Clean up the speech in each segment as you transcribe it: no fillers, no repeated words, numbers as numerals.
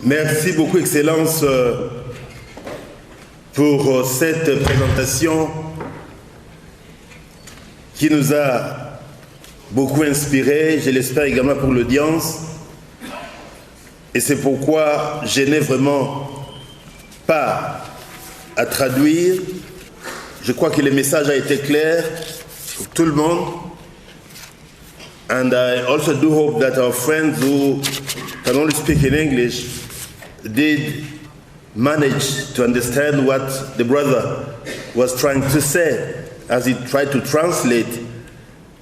Merci beaucoup, Excellence, pour cette présentation qui nous a beaucoup inspiré, je l'espère également pour l'audience. Et c'est pourquoi je n'ai vraiment pas à traduire. Je crois que le message a été clair pour tout le monde. And I also do hope that our friends who can only speak in English did manage to understand what the brother was trying to say as he tried to translate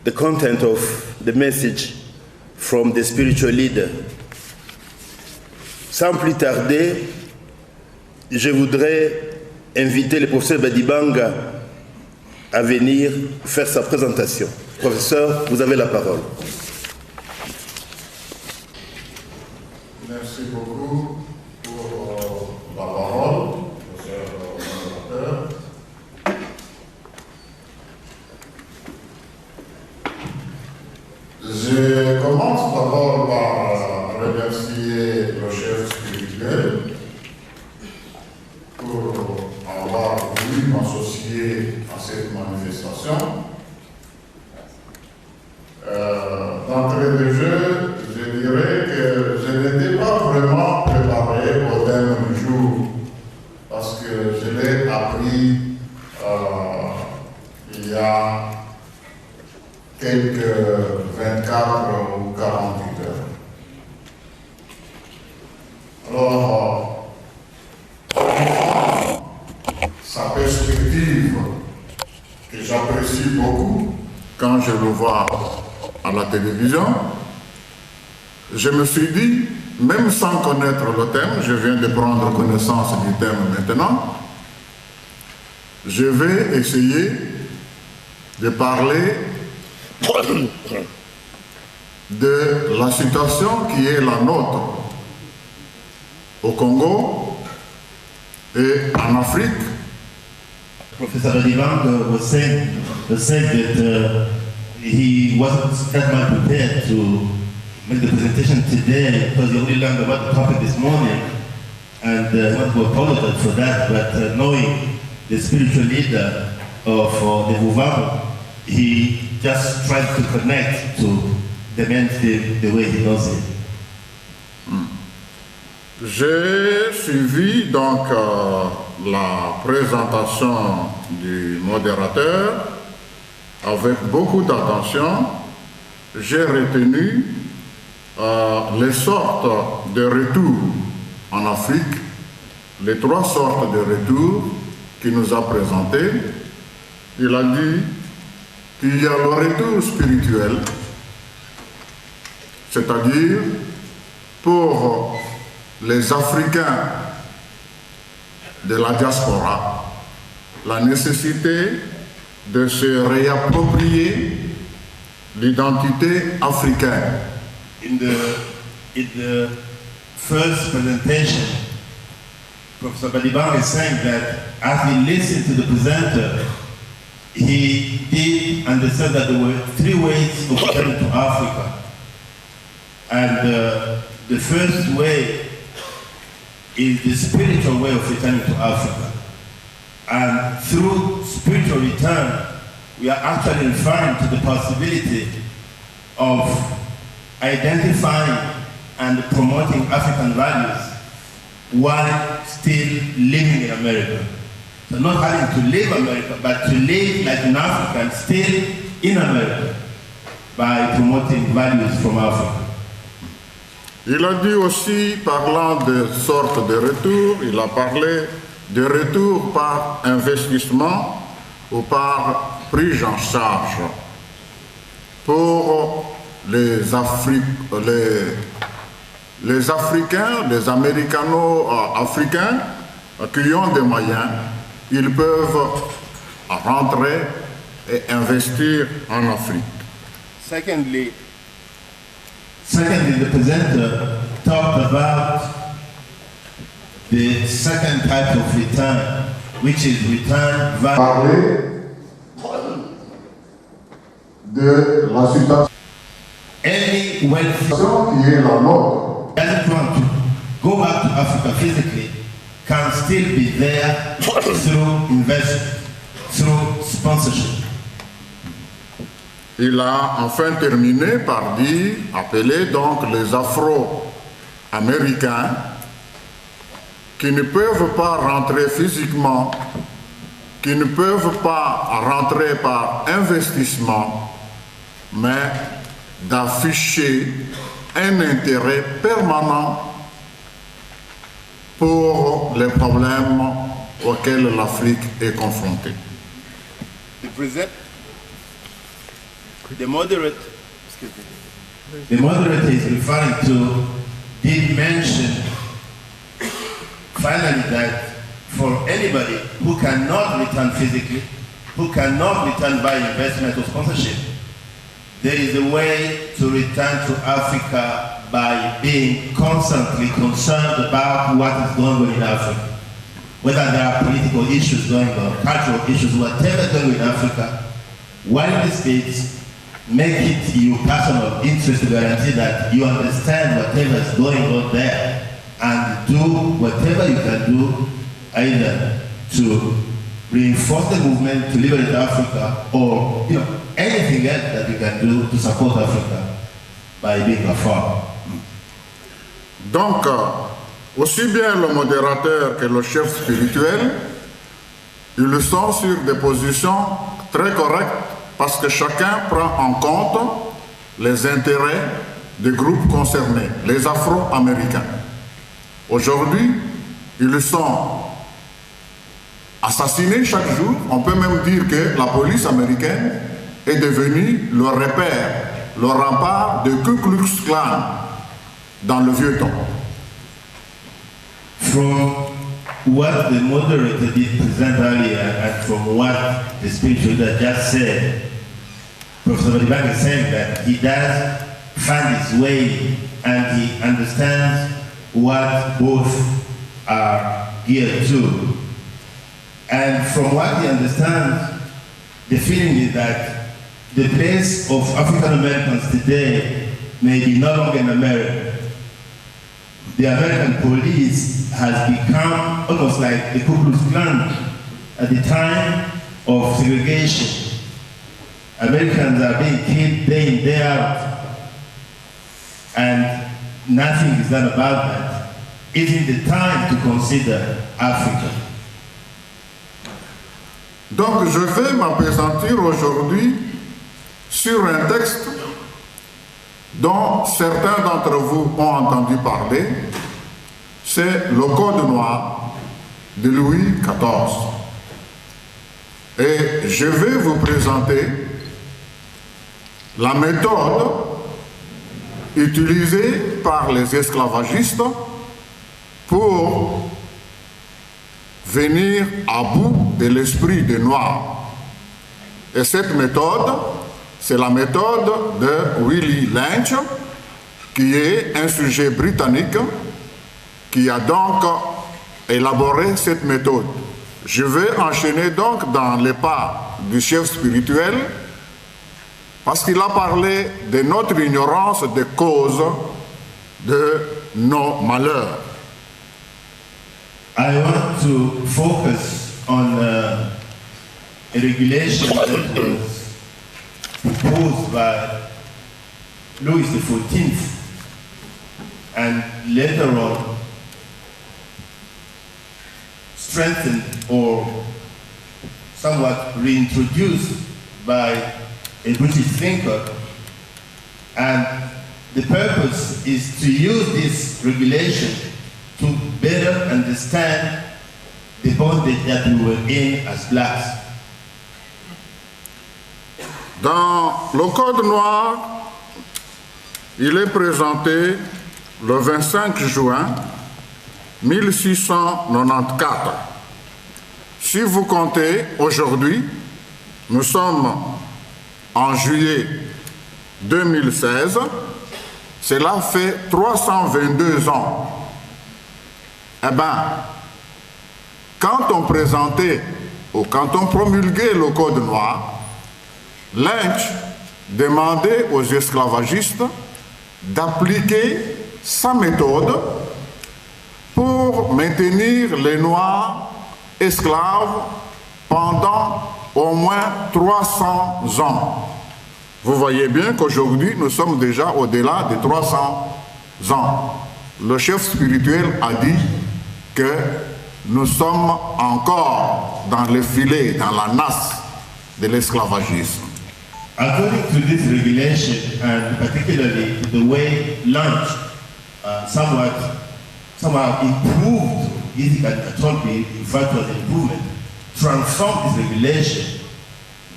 the content of the message from the spiritual leader. Sans plus tarder, je voudrais inviter le professeur Badibanga à venir faire sa présentation. Professeur, vous avez la parole. Merci beaucoup pour la parole, professeur modérateur. Je commence d'abord par remercier le chef spirituel pour avoir voulu m'associer à cette manifestation. D'entrée de jeu, je dirais que je n'étais pas vraiment préparé au thème du jour parce que je l'ai appris il y a quelques 24 ou 48 heures. Alors, sa perspective que j'apprécie beaucoup quand je le vois à la télévision, je me suis dit, même sans connaître le thème, je viens de prendre connaissance du thème maintenant, je vais essayer de parler de la situation qui est la nôtre au Congo et en Afrique. Professor Badibanga was saying that he wasn't that much prepared to make the presentation today because he only learned about the topic this morning, and I want to apologize for that, but knowing the spiritual leader of the Vuvamu, he just tried to connect to the mainstream the way he knows it. J'ai suivi donc la présentation du modérateur avec beaucoup d'attention. J'ai retenu les sortes de retours en Afrique, les 3 sortes de retours qu'il nous a présentés. Il a dit qu'il y a le retour spirituel, c'est-à-dire pour les Africains de la diaspora, la nécessité de se réapproprier l'identité africaine. In the first presentation, Professor Badibanga is saying that as he listened to the presenter, he did understand that there were 3 ways of coming to Africa. And the first way is the spiritual way of returning to Africa. And through spiritual return, we are actually referring to the possibility of identifying and promoting African values while still living in America. So not having to leave America, but to live like an African still in America by promoting values from Africa. Il a dit aussi, parlant de sortes de retours, il a parlé de retour par investissement ou par prise en charge pour les Africains, les Américano-Africains qui ont des moyens, ils peuvent rentrer et investir en Afrique. Secondly, the presenter talked about the second type of return, which is return value. Parler de la situation Any wealthy qui est la nôtre. doesn't want to go back to Africa physically can still be there through investment, through sponsorship. Il a enfin terminé par dire, appeler donc les Afro-Américains qui ne peuvent pas rentrer physiquement, qui ne peuvent pas rentrer par investissement, mais d'afficher un intérêt permanent pour les problèmes auxquels l'Afrique est confrontée. The moderate is referring to, did mention finally that for anybody who cannot return physically, who cannot return by investment or sponsorship, there is a way to return to Africa by being constantly concerned about what is going on in Africa. Whether there are political issues going on, cultural issues, whatever going on in Africa, while the states make it your personal interest to guarantee that you understand whatever is going on there and do whatever you can do either to reinforce the movement to liberate Africa or anything else that you can do to support Africa by being a farmer. Donc, aussi bien le modérateur que le chef spirituel, ils sont sur des positions très correctes parce que chacun prend en compte les intérêts des groupes concernés, les Afro-Américains. Aujourd'hui, ils sont assassinés chaque jour. On peut même dire que la police américaine est devenue le repère, le rempart de Ku Klux Klan dans le vieux temps. From what the moderator did present earlier and from what the spiritual leader just said, Professor Badibanga is saying that he does find his way and he understands what both are geared to. And from what he understands, the feeling is that the place of African Americans today may be no longer in America. The American police has become almost like the Ku Klux Klan at the time of segregation. Americans are being killed day in, day out, and nothing is done about that. Isn't the time to consider Africa? Donc je vais m'appesantir aujourd'hui sur un texte dont certains d'entre vous ont entendu parler, c'est le Code noir de Louis XIV. Et je vais vous présenter la méthode utilisée par les esclavagistes pour venir à bout de l'esprit des Noirs. Et cette méthode, c'est la méthode de Willie Lynch, qui est un sujet britannique, qui a donc élaboré cette méthode. Je vais enchaîner donc dans les pas du chef spirituel, parce qu'il a parlé de notre ignorance des causes de nos malheurs. I want to focus on a regulation that was proposed by Louis XIV and later on strengthened or somewhat reintroduced by a British thinker, and the purpose is to use this regulation to better understand the bondage that we were in as blacks. Dans le Code noir, il est présenté le 25 juin 1694. Si vous comptez aujourd'hui, nous sommes en juillet 2016, cela fait 322 ans. Eh bien, quand on présentait ou quand on promulguait le Code noir, Lynch demandait aux esclavagistes d'appliquer sa méthode pour maintenir les Noirs esclaves pendant au moins 300 ans. Vous voyez bien qu'aujourd'hui, nous sommes déjà au-delà de 300 ans. Le chef spirituel a dit que nous sommes encore dans le filet, dans la nasse de l'esclavagisme. According to this regulation, and particularly the way lunch somehow improved, if I told me, in fact was improvement, transformed this regulation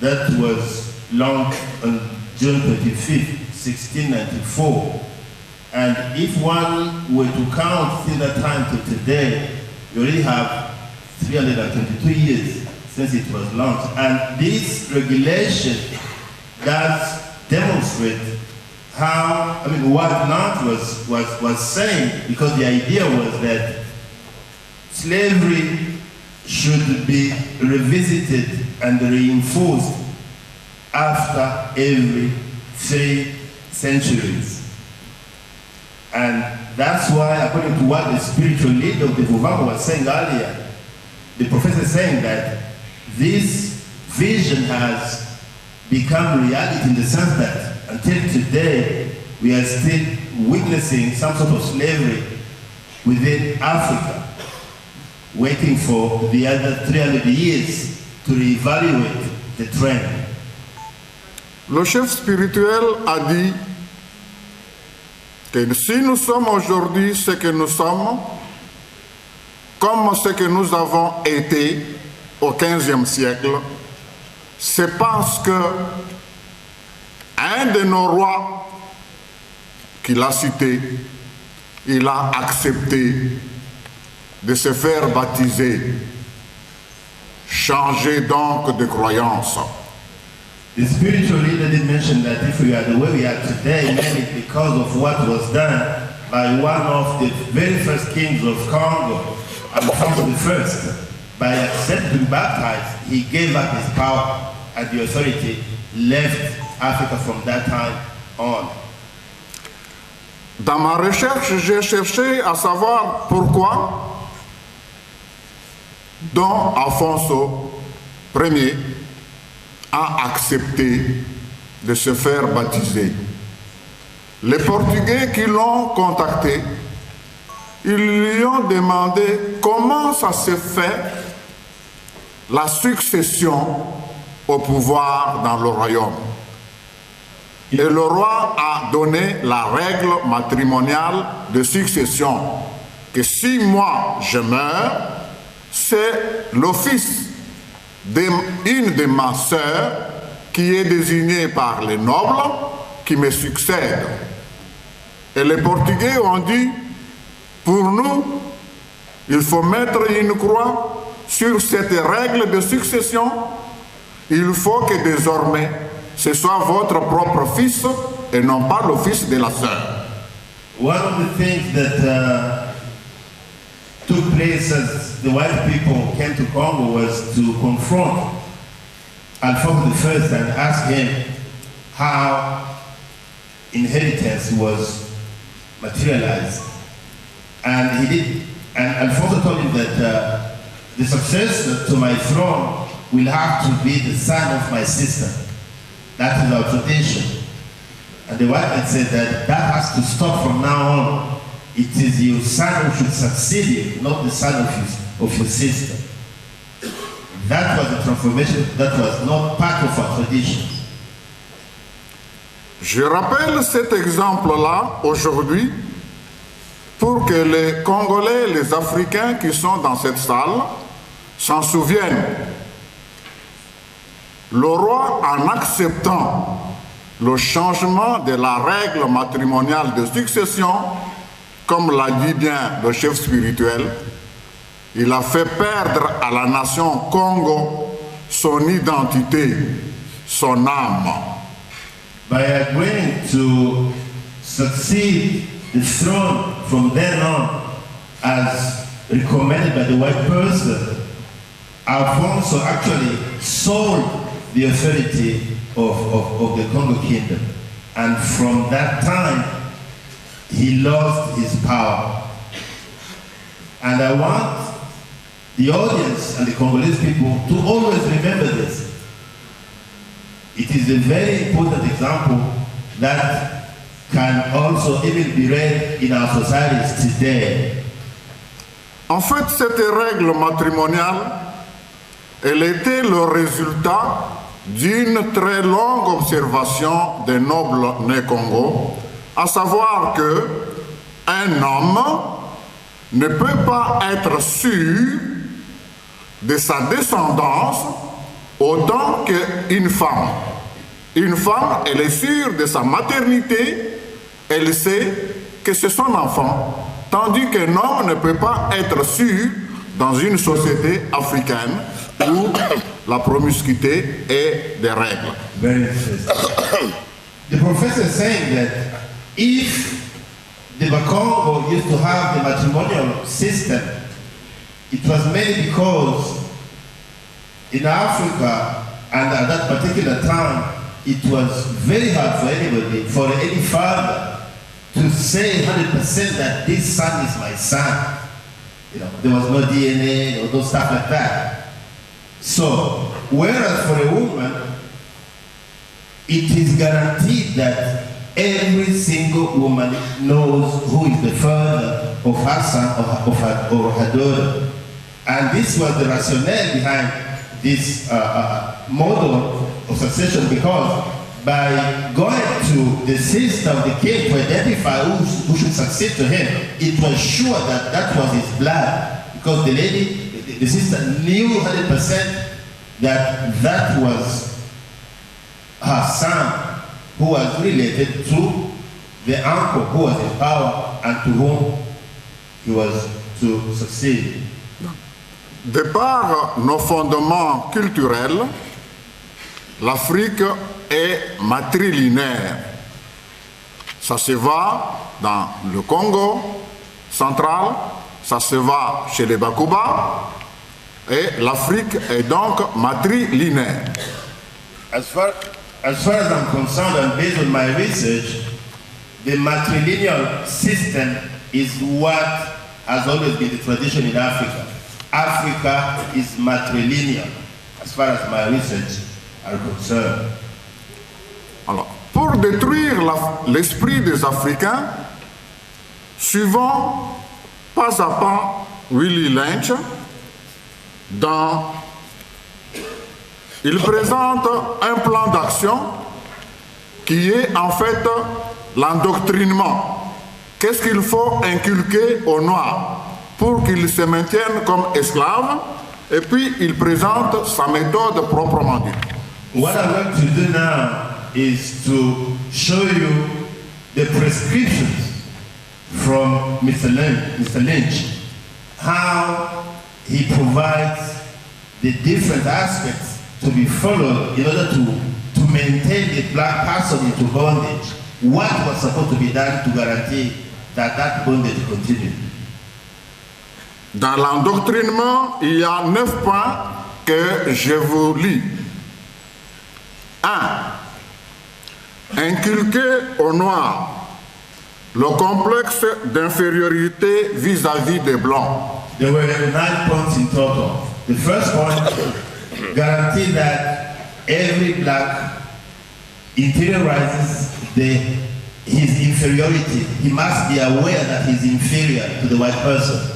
that was launched on June 25th, 1694. And if one were to count since that time to today, you already have 322 years since it was launched. And this regulation does demonstrate how, what Nantes was saying, because the idea was that slavery should be revisited and reinforced after every 3 centuries. And that's why, according to what the spiritual leader of the Vuvanga was saying earlier, the professor is saying that this vision has become reality in the sense that until today, we are still witnessing some sort of slavery within Africa, waiting for the other 300 years to reevaluate the trend. Le chef spirituel a dit que si nous sommes aujourd'hui ce que nous sommes, comme ce que nous avons été au XVe siècle, c'est parce que un de nos rois qu'il a cité, il a accepté de se faire baptiser, changer donc de croyance. The spiritual leader did mention that if we are the way we are today, mainly because of what was done by one of the very first kings of Congo, Alphonse I. By accepting baptized, he gave up his power and the authority left Africa from that time on. Dans ma recherche, j'ai cherché à savoir pourquoi Don Alfonso Ier a accepté de se faire baptiser. Les Portugais qui l'ont contacté, ils lui ont demandé comment ça se fait la succession au pouvoir dans le royaume. Et le roi a donné la règle matrimoniale de succession, que si moi je meurs, c'est le fils d'une de ma sœurs qui est désigné par les nobles qui me succède. Et les Portugais ont dit, pour nous, il faut mettre une croix sur cette règle de succession. Il faut que désormais, ce soit votre propre fils et non pas le fils de la sœur. One of the things that took place as the white people came to Congo was to confront Alphonse I and ask him how inheritance was materialized. And he did, and Alphonse told him that the successor to my throne will have to be the son of my sister. That is our tradition. And the white man said that has to stop from now on. It is your son who should succeed you, not the son of your sister. That was a transformation that was not part of our tradition. Je rappelle cet exemple-là aujourd'hui pour que les Congolais, les Africains qui sont dans cette salle s'en souviennent. Le roi, en acceptant le changement de la règle matrimoniale de succession, comme l'a dit bien le chef spirituel, il a fait perdre à la nation Congo son identité, son âme. By agreeing to succeed the throne from then on, as recommended by the white person, Alfonso actually sold the authority of the Congo kingdom. And from that time, he lost his power. And I want the audience and the Congolese people to always remember this. It is a very important example that can also even be read in our societies today. En fait, cette règle matrimoniale, elle était le résultat d'une très longue observation des nobles nés Congo, à savoir que un homme ne peut pas être sûr de sa descendance autant qu'une femme. Une femme, elle est sûre de sa maternité, elle sait que c'est son enfant, tandis qu'un homme ne peut pas être sûr dans une société africaine où la promiscuité est des règles. Very interesting. The professor is saying that if the Bakongo used to have the matrimonial system, it was mainly because in Africa and at that particular time, it was very hard for anybody, for any father, to say 100% that this son is my son. You know, there was no DNA or no stuff like that. So, whereas for a woman, it is guaranteed that every single woman knows who is the father of her son or her daughter. And this was the rationale behind this model of succession, because by going to the sister of the king to identify who should succeed to him, it was sure that that was his blood, because the lady, the sister knew 100% that that was her son, who was related to the uncle who was in power and to whom he was to succeed. De par nos fondements culturels, l'Afrique est matrilinéaire. Ça se voit dans le Congo central, ça se voit chez les Bakuba, et l'Afrique est donc matrilinéaire. As far as I'm concerned, and based on my research, the matrilineal system is what has always been the tradition in Africa. Africa is matrilineal, as far as my research are concerned. Alors, pour détruire l'esprit des Africains, suivons pas à pas Willie Lynch. Il présente un plan d'action qui est en fait l'endoctrinement. Qu'est-ce qu'il faut inculquer aux Noirs pour qu'ils se maintiennent comme esclaves, et puis il présente sa méthode proprement dite. What I'm going to do now is to show you the prescriptions from Mr. Lynch, how he provides the different aspects to be followed in order to maintain the black person into bondage. What was supposed to be done to guarantee that that bondage continued? Dans l'endoctrinement, il y a 9 points que je vous lis. 1. Inculquer aux Noirs le complexe d'infériorité vis-à-vis des Blancs. There were 9 points in total. The first point, guarantee that every black interiorizes his inferiority. He must be aware that he's inferior to the white person.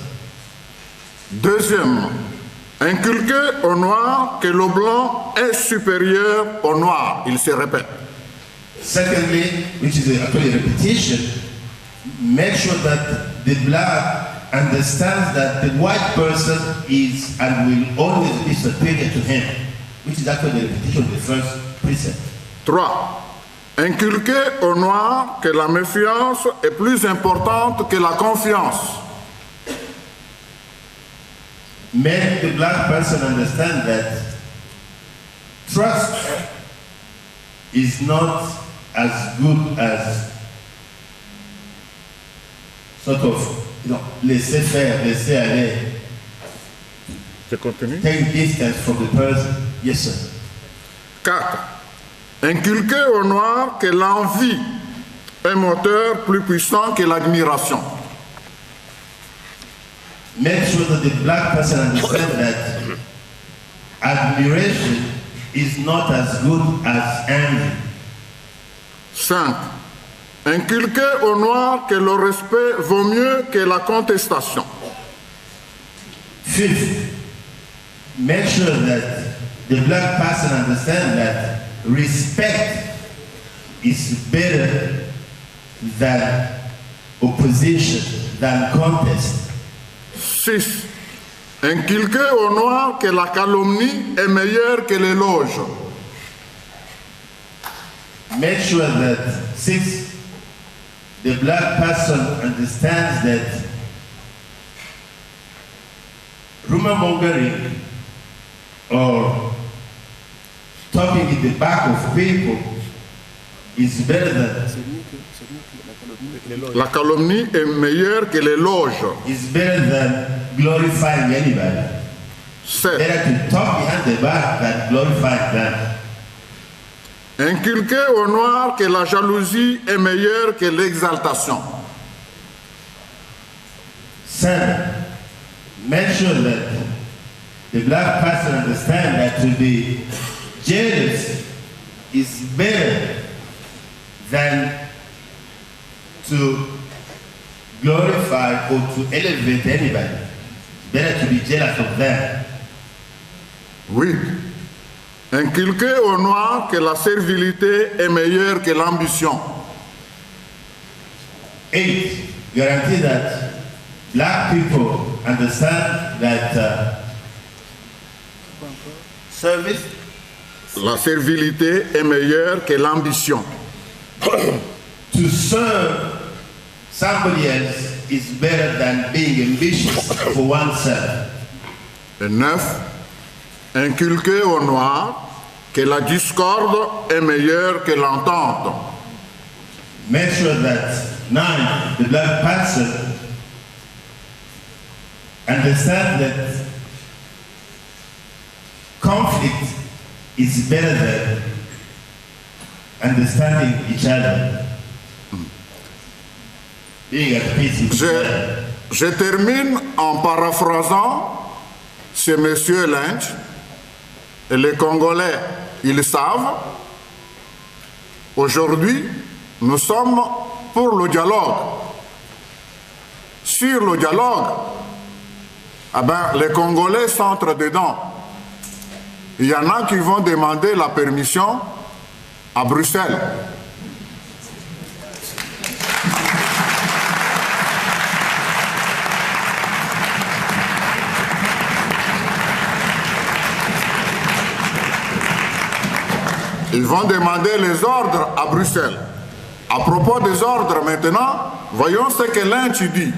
Deuxième, inculquer au Noir que le Blanc est supérieur au Noir. Il se répète. Secondly, which is actually a repetition, make sure that the black understands that the white person is and will always be superior to him, which is actually a repetition of the first precept. 3. Inculquer au Noir que la méfiance est plus importante que la confiance. Make the black person understand that trust is not as good as sort of, laisser faire, laisser aller. Je continue. Take distance from the person. Yes, sir. 4. Inculquer au Noir que l'envie est moteur plus puissant que l'admiration. make sure that the black person understands that admiration is not as good as envy. 5. Inculquer aux Noirs que le respect vaut mieux que la contestation. 5th, make sure that the black person understands that respect is better than opposition, than contest. 6. Inculquer aux Noirs que la calomnie est meilleure que l'éloge. Make sure that 6, the black person understands that rumor mongering or talking in the back of people is better than La calomnie est meilleure que l'éloge. is better than glorifying anybody. 7. Better to talk behind the back than glorify them. Inculquer aux Noirs que la jalousie est meilleure que l'exaltation. 7, make sure that the black person understands that to be jealous is better than to glorify or to elevate anybody. Better to be jealous of them. 8. Inculquer aux Noirs que la servilité est meilleure que l'ambition. 8, guarantee that black people understand that service, La servilité est meilleure que l'ambition. to serve somebody else is better than being ambitious for oneself. Et 9. Inculquer aux Noirs que la discorde est meilleure que l'entente. Make sure that 9, the black person understand that conflict is better than understanding each other. Being at peace with each other. Je termine en paraphrasant ce monsieur Lynch, et les Congolais, ils le savent. Aujourd'hui, nous sommes pour le dialogue. Sur le dialogue, eh ben, les Congolais s'entrent dedans. Il y en a qui vont demander la permission à Bruxelles. Ils vont demander les ordres à Bruxelles. À propos des ordres maintenant, voyons ce que Lynch dit.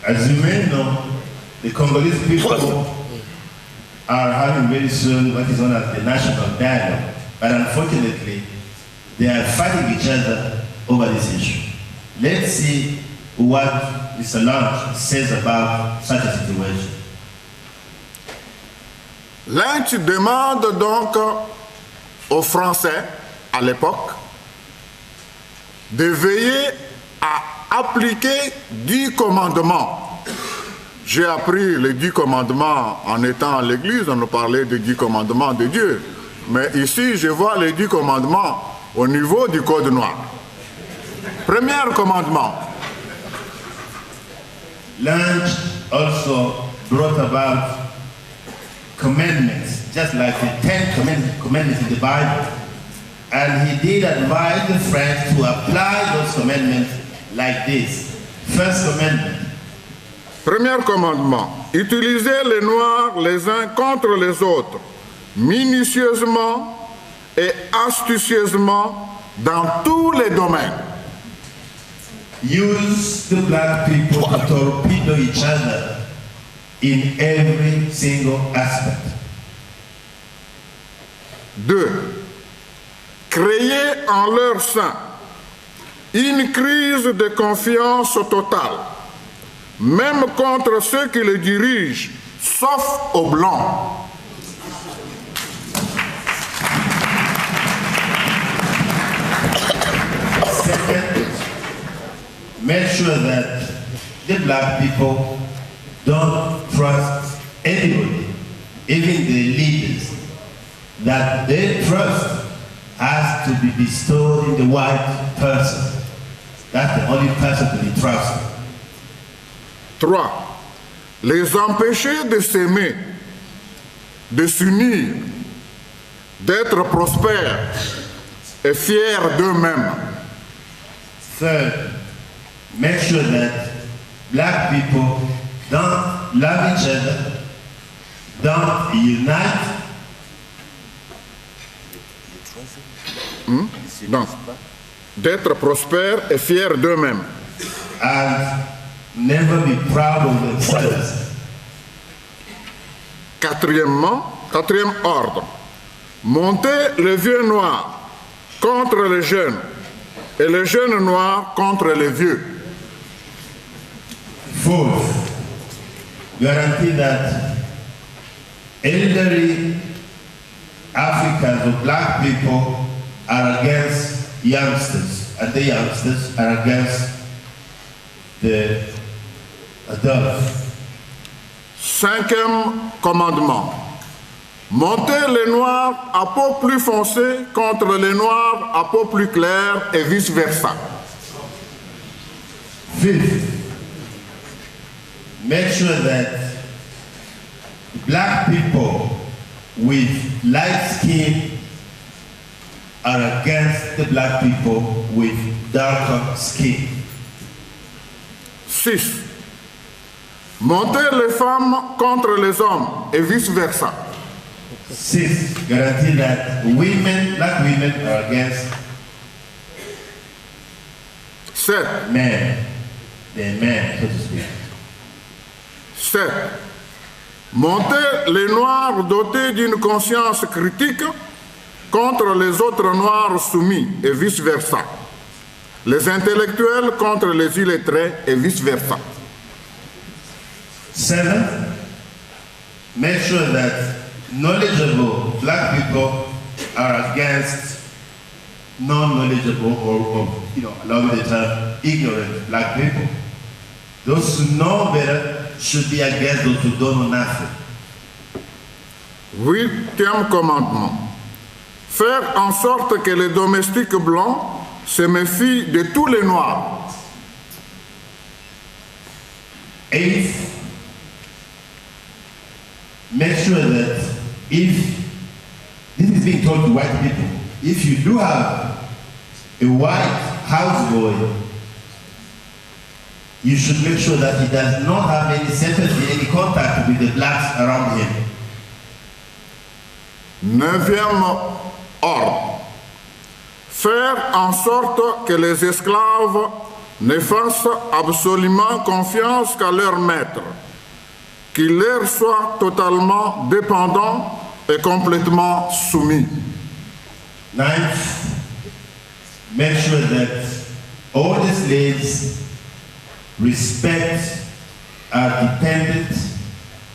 As you may know, the Congolese people are having very soon what is known as the national dialogue. But unfortunately, they are fighting each other over this issue. Let's see what Mr. Lynch says about such a situation. Lynch demande donc aux Français, à l'époque, de veiller à appliquer 10 commandements. J'ai appris les 10 commandements en étant à l'église, on nous parlait des 10 commandements de Dieu. Mais ici, je vois les 10 commandements au niveau du Code noir. Premier commandement. Lynch also brought about commandments, just like the 10 commandments in the Bible. And he did advise the French to apply those commandments like this. First commandment. Premier commandement. Utilisez les Noirs les uns contre les autres, minutieusement et astucieusement dans tous les domaines. Use the black people to torpedo each other in every single aspect. 2. Créer en leur sein une crise de confiance totale, même contre ceux qui le dirigent, sauf aux Blancs. Second, make sure that the black people don't trust anybody, even the leaders, that their trust has to be bestowed in the white person. That's the only person to be trusted. 3. Les empêcher de s'aimer, de s'unir, d'être prospères et fiers d'eux-mêmes. 3. Make sure that black people don't love each other, don't unite. Donc, d'être prospères et fiers d'eux-mêmes. And never be proud of themselves. 4e ordre, monter les vieux noirs contre les jeunes et les jeunes noirs contre les vieux. 4. Guarantee that elderly Africans or black people are against youngsters, and the youngsters are against the adults. 5e commandement, monter les noirs à peau plus foncée contre les noirs à peau plus claire et vice-versa. 5th, make sure that black people with light skin are against the black people with darker skin. 6. Monter les femmes contre les hommes et vice-versa. 6. Guarantee that women, black women, are against 7. men, the men, so to speak. 7. Monter les noirs dotés d'une conscience critique contre les autres noirs soumis et vice-versa. Les intellectuels contre les illettrés et vice-versa. 7. Make sure that knowledgeable black people are against non-knowledgeable or allow me the term, ignorant black people. Those who know better should be against those who don't know nothing. 8e commandement. Faire en sorte que les domestiques blancs se méfient de tous les noirs. 8th, make sure that if, this is being told to white people, if you do have a white houseboy, you should make sure that he does not have any sympathy, any contact with the blacks around him. 9e ordre. Faire en sorte que les esclaves ne fassent absolument confiance qu'à leur maître, qu'il leur soit totalement dépendant et complètement soumis. 9th, make sure that all the slaves respect, are dependent,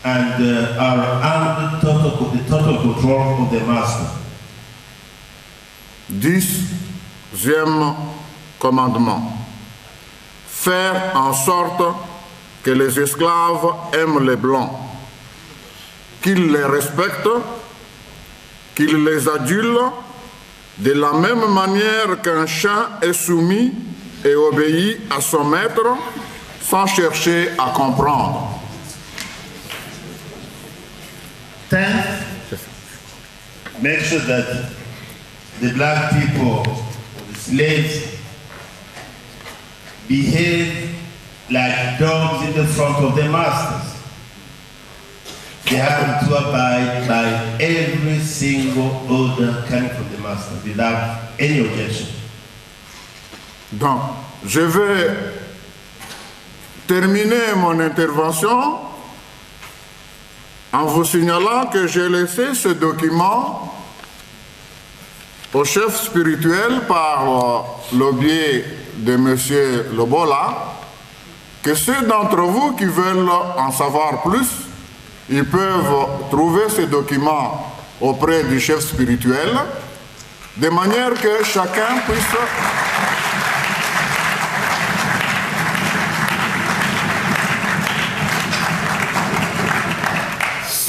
and are under the total control of the master. 10e commandement. Faire en sorte que les esclaves aiment les blancs, qu'ils les respectent, qu'ils les adulent de la même manière qu'un chien est soumis et obéit à son maître sans chercher à comprendre. 10th, make sure that the black people, the slaves, behave like dogs in the front of their masters. They have to abide by every single order coming from the master without any objection. Donc, je vais terminer mon intervention en vous signalant que j'ai laissé ce document au chef spirituel par le biais de M. Lobola, que ceux d'entre vous qui veulent en savoir plus, ils peuvent trouver ces documents auprès du chef spirituel, de manière que chacun puisse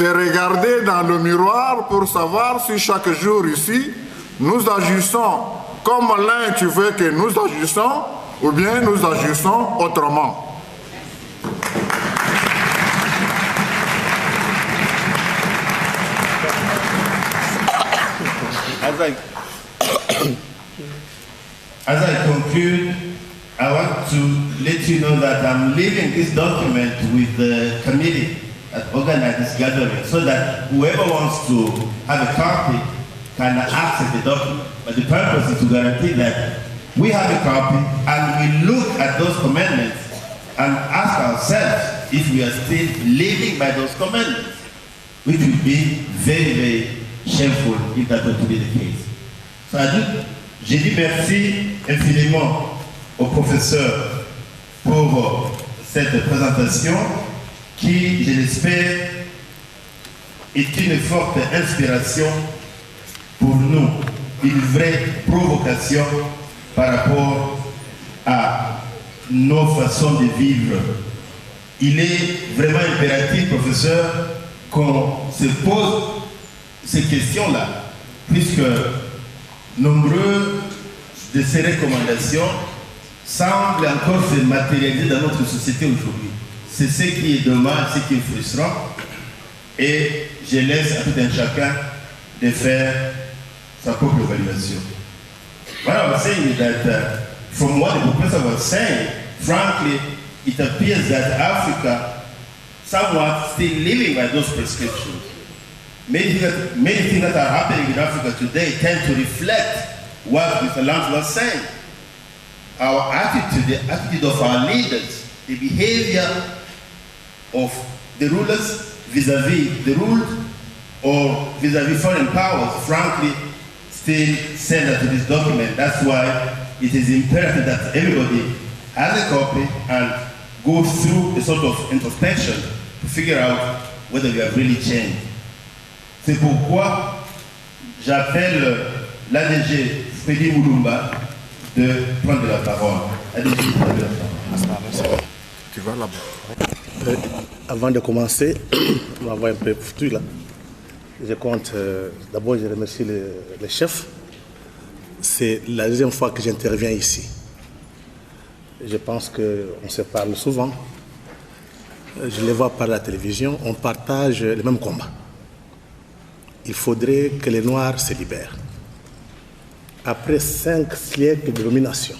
c'est regarder dans le miroir pour savoir si chaque jour ici, nous agissons comme l'un tu veux que nous agissons, ou bien nous agissons autrement. As I conclude, I want to let you know that I'm leaving this document with the committee that organized this gathering so that whoever wants to have a copy can access the document. But the purpose is to guarantee that we have a copy and we look at those commandments and ask ourselves if we are still living by those commandments, which would be very, very shameful if that were to be the case. So j'ai dit merci infiniment au professeur pour cette présentation qui, je l'espère, est une forte inspiration pour nous, une vraie provocation par rapport à nos façons de vivre. Il est vraiment impératif, professeur, qu'on se pose ces questions-là, puisque nombreuses de ces recommandations semblent encore se matérialiser dans notre société aujourd'hui. C'est ce qui est dommage, ce qui est frustrant, et je laisse à tout un chacun de faire sa propre évaluation. What I was saying is that from what the professor was saying, frankly, it appears that Africa somewhat still living by those prescriptions. Many things that are happening in Africa today tend to reflect what Mr. Lance was saying. Our attitude, the attitude of our leaders, the behavior of the rulers vis-à-vis the ruled or vis-à-vis foreign powers, frankly, still send to this document. That's why it is imperative that everybody has a copy and go through a sort of introspection to figure out whether we have really changed. C'est pourquoi j'appelle l'ADG Freddy Moulumba de prendre la parole. ADG, prendre la parole. Tu vas là-bas. Avant de commencer, on va voir un peu foutu là. Je compte, d'abord je remercie les chefs. C'est la deuxième fois que j'interviens ici. Je pense qu'on se parle souvent. Je les vois par la télévision, on partage le même combat. Il faudrait que les Noirs se libèrent. Après 5 siècles de domination,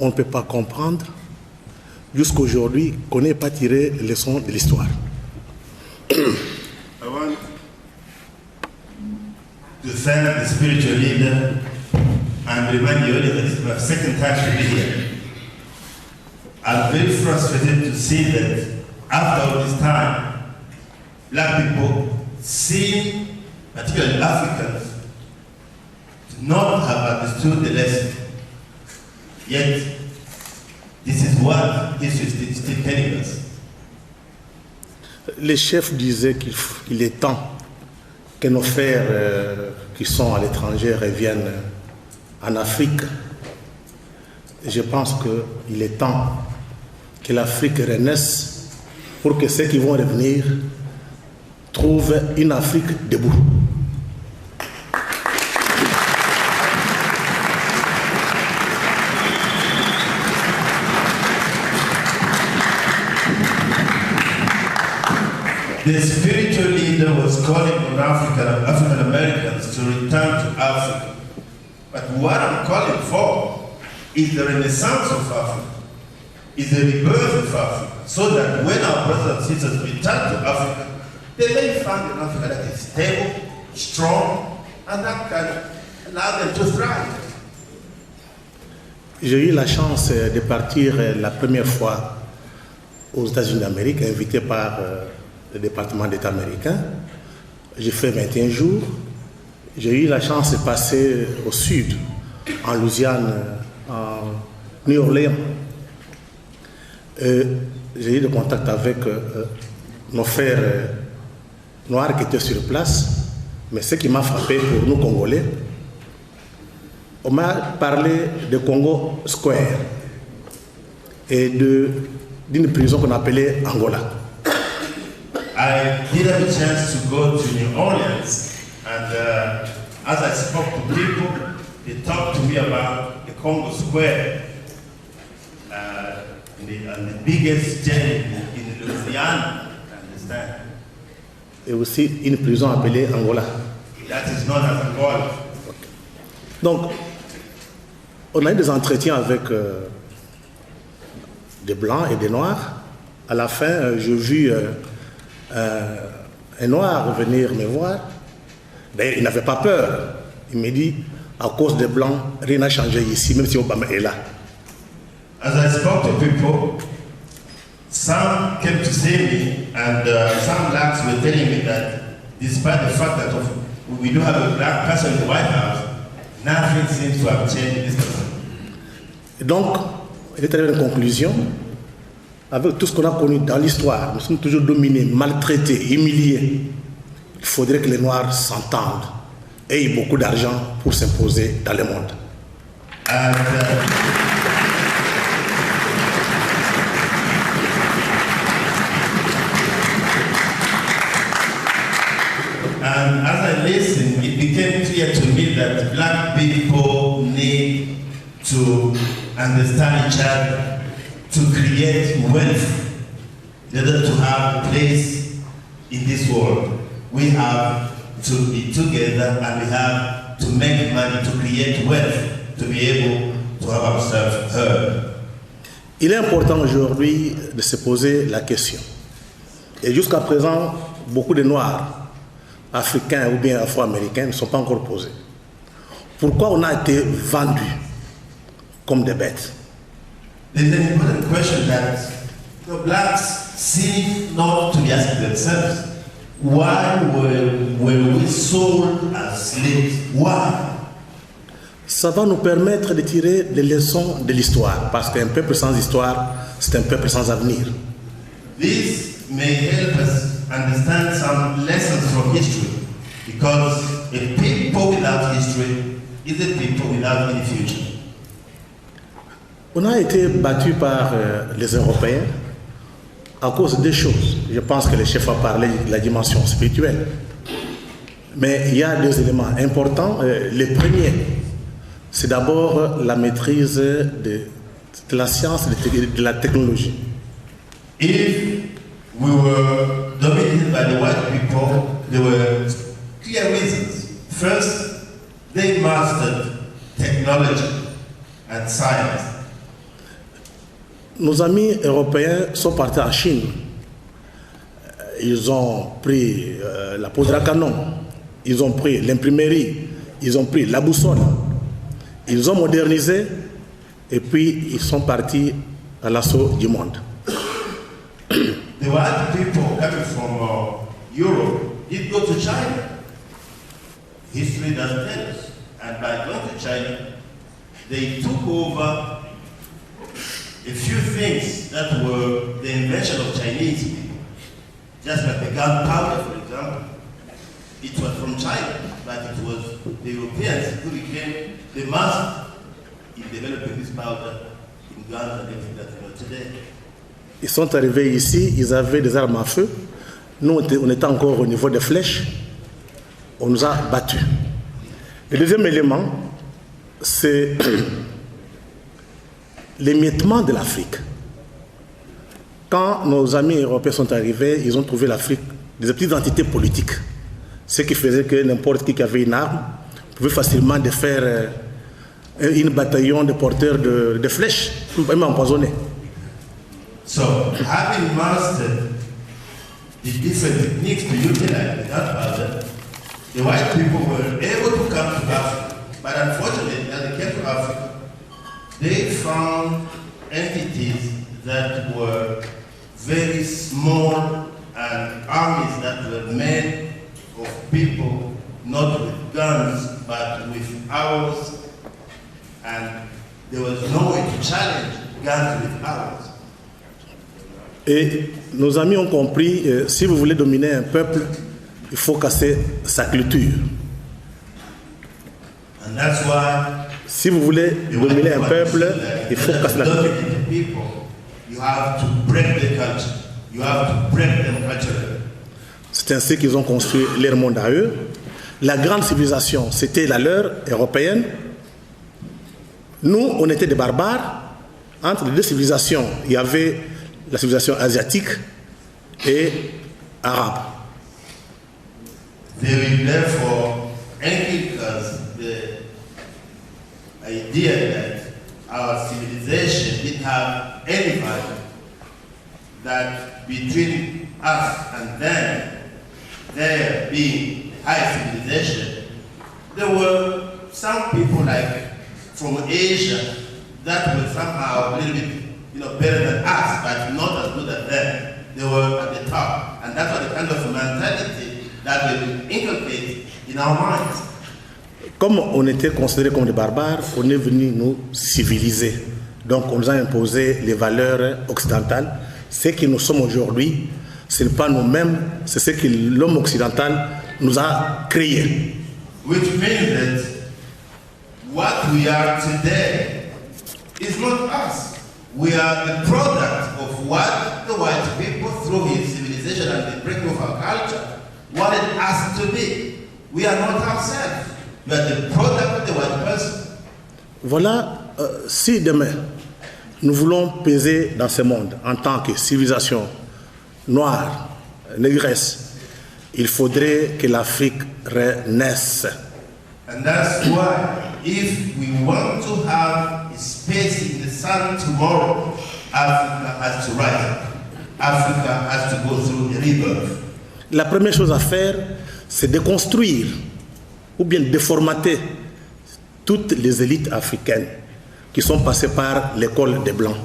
on ne peut pas comprendre jusqu'à aujourd'hui qu'on n'ait pas tiré les leçons de l'histoire. I want to thank the spiritual leader and remind you that this is my second time to be here. I'm very frustrated to see that after all this time, black people seem, particularly Africans, to not have understood the lesson. Yet, this is what history is still telling us. Les chefs disaient qu'il est temps que nos frères qui sont à l'étranger reviennent en Afrique. Je pense qu'il est temps que l'Afrique renaisse pour que ceux qui vont revenir trouvent une Afrique debout. The spiritual leader was calling on African Americans to return to Africa. But what I'm calling for is the renaissance of Africa, is the rebirth of Africa, so that when our brothers and sisters return to Africa, they may find an Africa that is stable, strong, and that can allow them to thrive. J'ai eu la chance de partir la première fois aux États-Unis d'Amérique, invité par le département d'État américain. J'ai fait 21 jours. J'ai eu la chance de passer au sud, en Louisiane, en New Orleans. J'ai eu des contacts avec nos frères noirs qui étaient sur place. Mais ce qui m'a frappé pour nous Congolais, on m'a parlé de Congo Square et d'une prison qu'on appelait Angola. I did have a chance to go to New Orleans, and as I spoke to people, they talked to me about the Congo Square, and the biggest jail in Louisiana, understand? Et aussi une prison appelée Angola. That is known as Angola. Donc, on a eu des entretiens avec des blancs et des noirs. À la fin, j'ai vu un noir venir me voir. D'ailleurs, il n'avait pas peur. Il me dit, à cause des blancs, rien n'a changé ici, même si Obama est là. As I spoke to people, some came to see me, and some blacks were telling me that despite the fact that we do have a black person in the White House, nothing seems to have changed in this country. Et donc, il est arrivé à une conclusion. Avec tout ce qu'on a connu dans l'histoire, nous sommes toujours dominés, maltraités, humiliés. Il faudrait que les Noirs s'entendent et aient beaucoup d'argent pour s'imposer dans le monde. And as I listened, it became clear to me that black people need to understand each other, to create wealth, in order to have a place in this world. We have to be together and we have to make money to create wealth, to be able to have ourselves heard. Il est important aujourd'hui de se poser la question. Et jusqu'à présent, beaucoup de Noirs, Africains ou bien Afro-Américains ne sont pas encore posés. Pourquoi on a été vendus comme des bêtes? There's an important question that the blacks seem not to be asking themselves. Why were we sold as slaves? Why? Ça va nous permettre de tirer des leçons de l'histoire, parce qu'un peuple sans histoire, c'est un peuple sans avenir. This may help us understand some lessons from history, because a people without history is a people without any future. On a été battu par les Européens à cause de deux choses. Je pense que le chef a parlé de la dimension spirituelle. Mais il y a deux éléments importants. Le premier, c'est d'abord la maîtrise de la science et de la technologie. If we were dominated by the white people, there were clear reasons. First, they mastered technology and science. Nos amis européens sont partis en Chine. Ils ont pris la poudre à canon, ils ont pris l'imprimerie, ils ont pris la boussole, ils ont modernisé et puis ils sont partis à l'assaut du monde. The white people coming from Europe did go to China. History does tell us. And by going to China, they took over a few things that were the invention of Chinese people. Just like the gunpowder, for example. It was from China, but it was the Europeans who became the master in developing this powder in guns and everything that we know today. Ils sont arrivés ici, ils avaient des armes à feu. Nous, on était encore au niveau des flèches. On nous a battus. Le deuxième élément, c'est l'émiettement de l'Afrique. Quand nos amis européens sont arrivés, ils ont trouvé l'Afrique des petites entités politiques. Ce qui faisait que n'importe qui avait une arme pouvait facilement faire un bataillon de porteurs de flèches, même empoisonnés. So, having mastered the different techniques to utilize the gunpowder, the white people were able to come to Africa. But unfortunately, as they came to Africa, they found entities that were very small and armies that were made of people not with guns but with arrows, and there was no way to challenge guns with arrows. Et nos amis ont compris, si vous voulez dominer un peuple, il faut casser sa culture. And that's why si vous voulez dominer un peuple, il faut casser la culture. You have to break the culture. You have to break them culturally. C'est ainsi qu'ils ont construit leur monde à eux. La grande civilisation, c'était la leur, européenne. Nous, on était des barbares. Entre les deux civilisations, il y avait la civilisation asiatique et arabe. They will therefore inculcate the idea that our civilization didn't have any value, that between us and them, there being high civilization, there were some people like from Asia that were somehow a little bit better than us, but not as good as them. They were at the top. And that's what the kind of mentality that we inculcate in our minds. Comme on était considérés comme des barbares, on est venu nous civiliser. Donc on nous a imposé les valeurs occidentales. Ce que nous sommes aujourd'hui, ce n'est pas nous-mêmes, c'est ce que l'homme occidental nous a créé. Which means that what we are today is not us. We are the product of what the white people, through his civilization and the breaking of our culture, wanted us to be. We are not ourselves. We are the product of the white person. Voilà, si demain nous voulons peser dans ce monde en tant que civilisation noire, négresse, il faudrait que l'Afrique renaisse. And that's why, if we want to have a space in the sun tomorrow, Africa has to rise up. Africa has to go through the rebirth. La première chose à faire, c'est de construire ou bien de formater toutes les élites africaines qui sont passées par l'école des Blancs.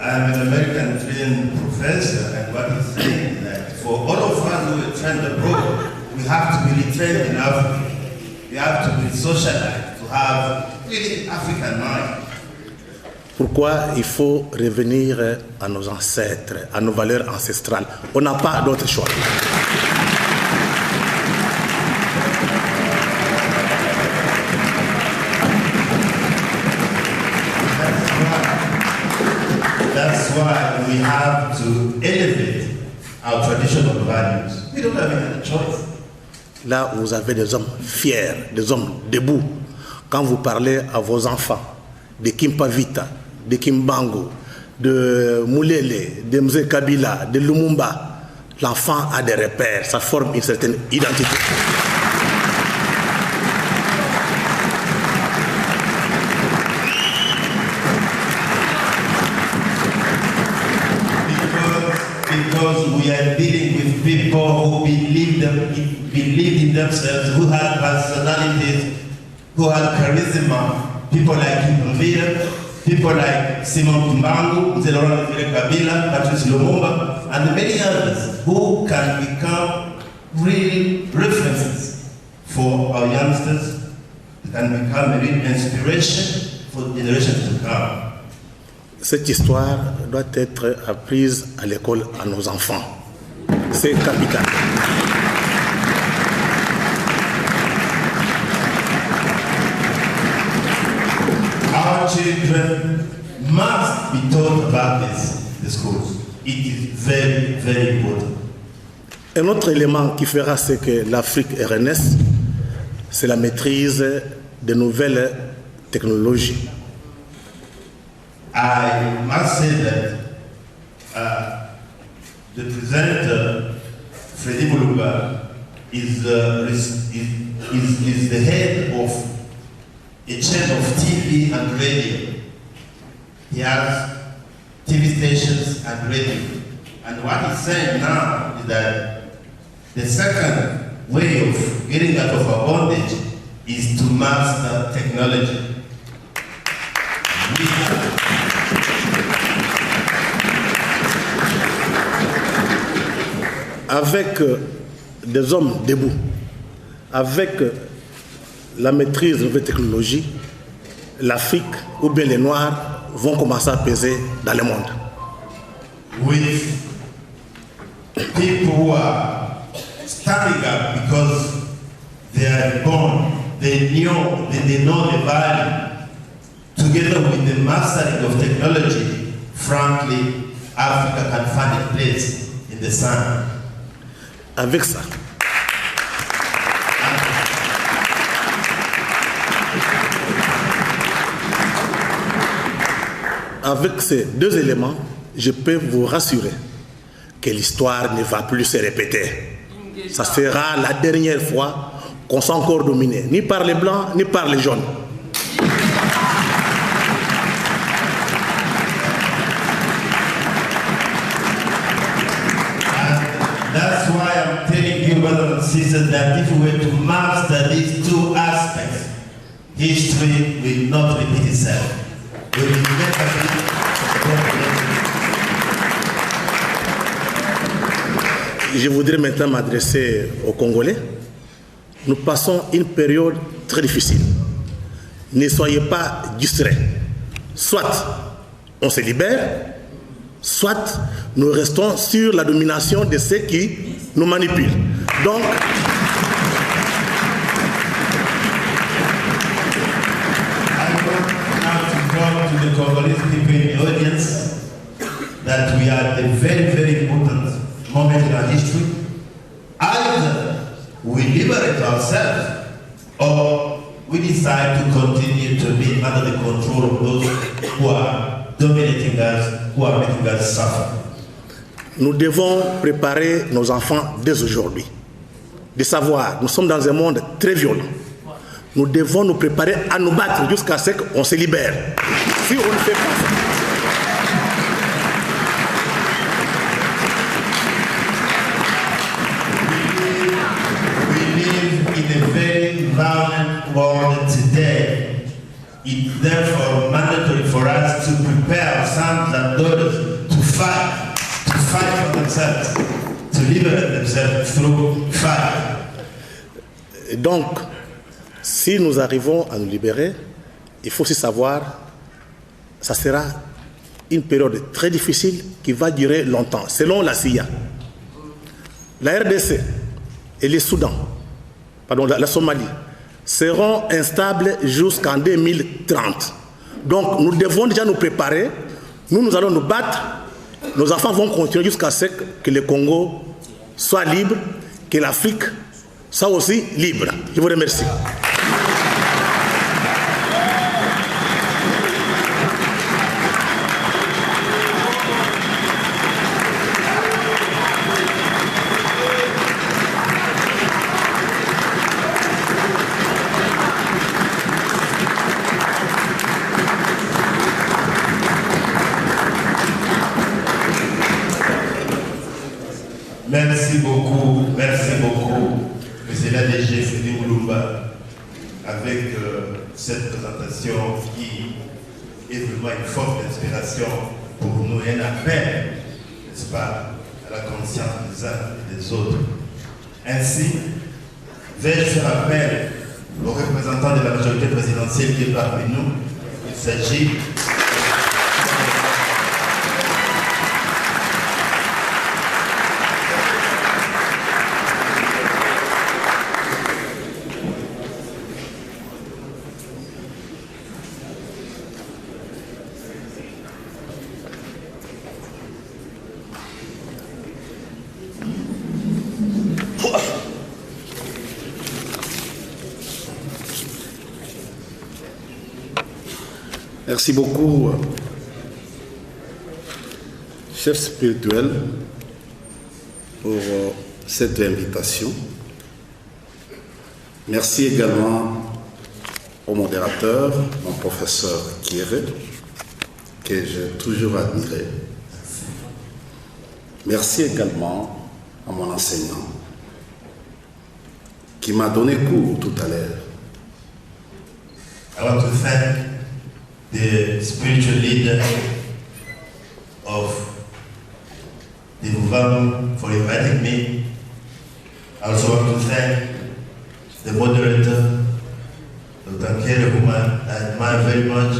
I'm an American trained professor, and what he's saying is that for all of us who are trained abroad, we have to be retrained in Africa. We have to be socialized to have really African mind. Pourquoi il faut revenir à nos ancêtres, à nos valeurs ancestrales? On n'a pas d'autre choix. That's why we have to elevate our traditional values. We don't have any choice. Là, vous avez des hommes fiers, des hommes debout. Quand vous parlez à vos enfants de Kimpavita, de Kimbangu, de Moulele, de Mzee Kabila, de Lumumba, l'enfant a des repères, ça forme une certaine identité. Because we are dealing with people who believed in themselves, who had personalities, who had charisma, people like Kimpavita, people like Simon Kimbangu, Mzee Laurent Kabila, Patrice Lumumba, and many others who can become real references for our youngsters, can become a real inspiration for generations to come. Cette histoire doit être apprise à l'école à nos enfants. C'est capital. Our children must be taught about this in the schools. It is very, very important. Un autre élément qui fera ce que l'Afrique renaisse, c'est la maîtrise de nouvelles technologies. I must say that the presenter, Freddie Mulumba, is the head of a chain of TV and radio. He has TV stations and radio. And what he's saying now is that the second way of getting out of our bondage is to master technology. Avec des hommes debout, avec la maîtrise de nouvelles technologies, l'Afrique ou bien les Noirs vont commencer à peser dans le monde. With people who are standing up because they are were born, they know the value. Together with the mastering of technology, frankly, Africa can find a place in the sun. Avec ça, avec ces deux éléments, je peux vous rassurer que l'histoire ne va plus se répéter. Ça sera la dernière fois qu'on sera encore dominé, ni par les blancs, ni par les jaunes. That's why I'm telling you, brothers and sisters, that if we were to master these two aspects, history will not repeat itself. We will never be. Je voudrais maintenant m'adresser aux Congolais. Nous passons une période très difficile. Ne soyez pas distraits. Soit on se libère, soit nous restons sur la domination de ceux qui nous manipulent. Donc, to the Congolese people in the audience that we are at a very, very important moment in our history. Either we liberate ourselves or we decide to continue to be under the control of those who are dominating us, who are making us suffer. nous devons préparer nos enfants dès aujourd'hui. De savoir, nous sommes dans un monde très violent. Nous devons nous préparer à nous battre jusqu'à ce qu'on se libère. Si on ne fait pas ça, We live in a very violent world today. It's therefore mandatory for us to prepare our sons and daughters to fight for themselves, to liberate themselves through fight. et donc, si nous arrivons à nous libérer, il faut aussi savoir, ça sera une période très difficile qui va durer longtemps. Selon la CIA, la RDC et le Soudan, pardon, la Somalie, seront instables jusqu'en 2030. Donc nous devons déjà nous préparer, nous allons nous battre, nos enfants vont continuer jusqu'à ce que le Congo soit libre, que l'Afrique soit aussi libre. Je vous remercie. Merci beaucoup, Monsieur l'ADG Frédéric Moulumba, avec cette présentation qui est vraiment une forte inspiration pour nous et un appel, n'est-ce pas, à la conscience des uns et des autres. Ainsi, vais-je faire appel aux représentants de la majorité présidentielle qui est parmi nous. Il s'agit Merci beaucoup, chef spirituel, pour cette invitation. Merci également au modérateur, mon professeur Kieré, que j'ai toujours admiré. Merci également à mon enseignant, qui m'a donné cours tout à l'heure. I want to thank the spiritual leader of the Vuvamu for inviting me. I also want to thank the moderator, Dr. Kere, whom I admire very much.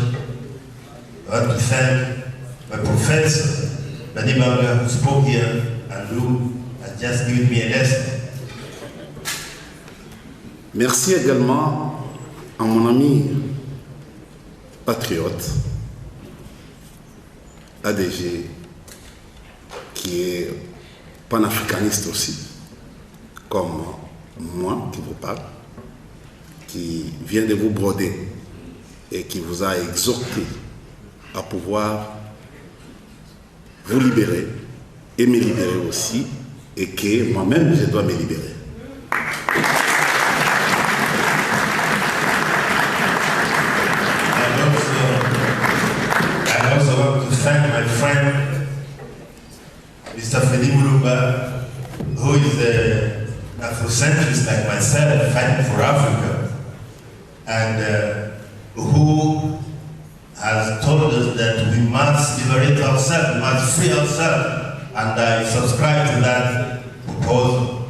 I want to thank my professor, Bani Banga, who spoke here and who has just given me a lesson. Merci également à mon ami patriote, ADG, qui est panafricaniste aussi, comme moi qui vous parle, qui vient de vous broder et qui vous a exhorté à pouvoir vous libérer et me libérer aussi, et que moi-même je dois me libérer. I also want to thank my friend, Mr. Freddy Mulumba, who is an Afrocentrist like myself, fighting for Africa, and who has told us that we must liberate ourselves, we must free ourselves, and I subscribe to that proposal.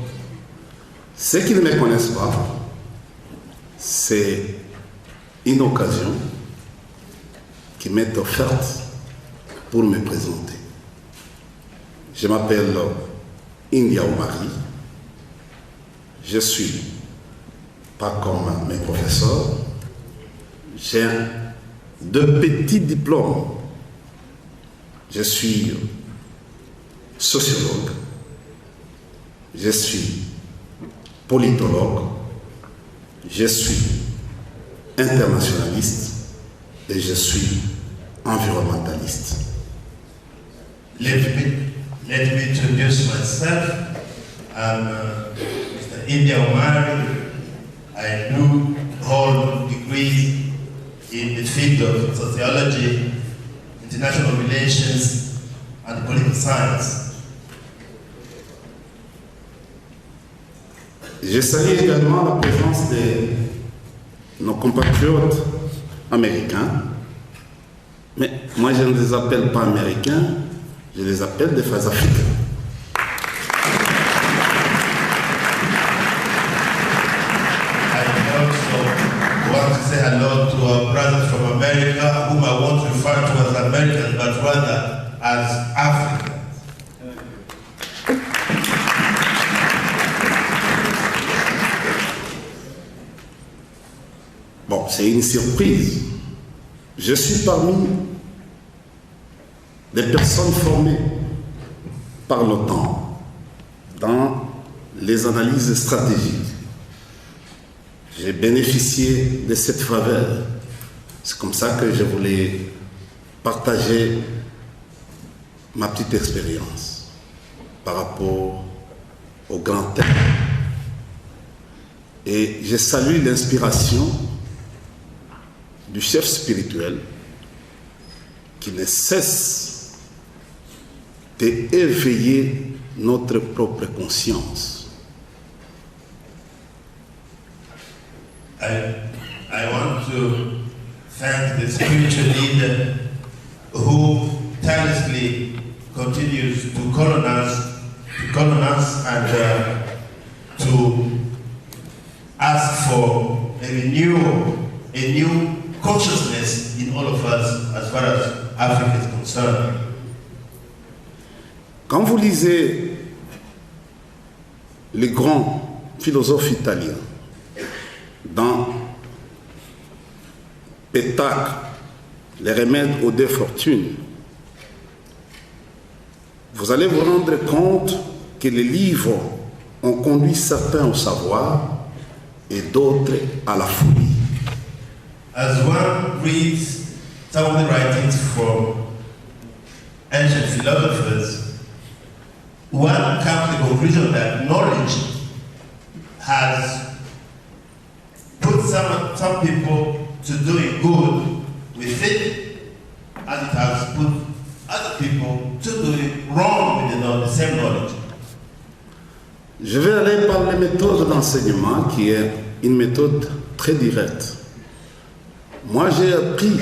Ceux qui ne me connaissent pas, c'est une occasion qui m'est offerte pour me présenter. Je m'appelle India Omari. Je suis pas comme mes professeurs. J'ai de petits diplômes. Je suis sociologue. Je suis politologue. Je suis internationaliste et je suis environnementaliste. Let me introduce myself. I'm Mr. India Omari. I do hold degrees in the field of sociology, international relations, and political science. Je salue également la présence de nos compatriotes américains, mais moi je ne les appelle pas américains, je les appelle des frères africains. I also want to say hello to our brothers from America, whom I won't refer to as Americans, but rather as Africans. Bon, c'est une surprise. Je suis parmi les personnes formées par l'OTAN dans les analyses stratégiques. J'ai bénéficié de cette faveur. C'est comme ça que je voulais partager ma petite expérience par rapport au grand thème. Et je salue l'inspiration du chef spirituel qui ne cesse d'éveiller notre propre conscience. I want to thank the spiritual leader who tirelessly continues to colonize and to ask for a new consciousness in all of us as far as Africa is concerned. Quand vous lisez les grands philosophes italiens dans Pétrarque, les remèdes aux défortunes, vous allez vous rendre compte que les livres ont conduit certains au savoir et d'autres à la folie. As one reads some of the writings from ancient philosophers, one comes to the conclusion that knowledge has put some people to doing good with it, as it has put other people to doing wrong with the same knowledge. Je vais aller par les méthodes d'enseignement qui est une méthode très directe. Moi, j'ai appris,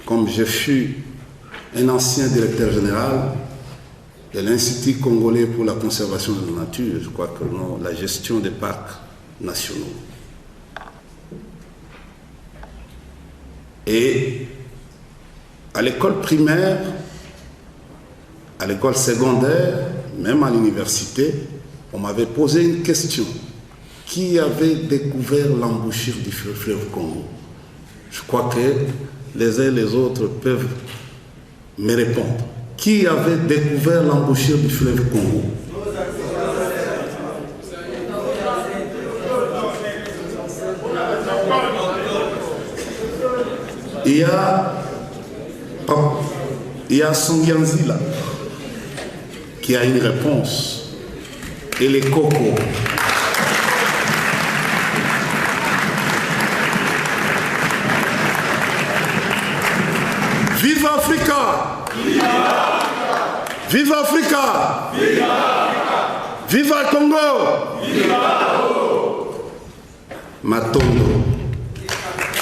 comme je fus un ancien directeur général de l'Institut congolais pour la conservation de la nature, je crois que la gestion des parcs nationaux. Et à l'école primaire, à l'école secondaire, même à l'université, on m'avait posé une question. qui avait découvert l'embouchure du fleuve Congo? Je crois que les uns et les autres peuvent me répondre. Qui avait découvert l'embouchure du fleuve Congo? Il y a Songianzila qui a une réponse. Et les cocos. Vive Africa! Vive Africa! Vive le Congo! Matondo.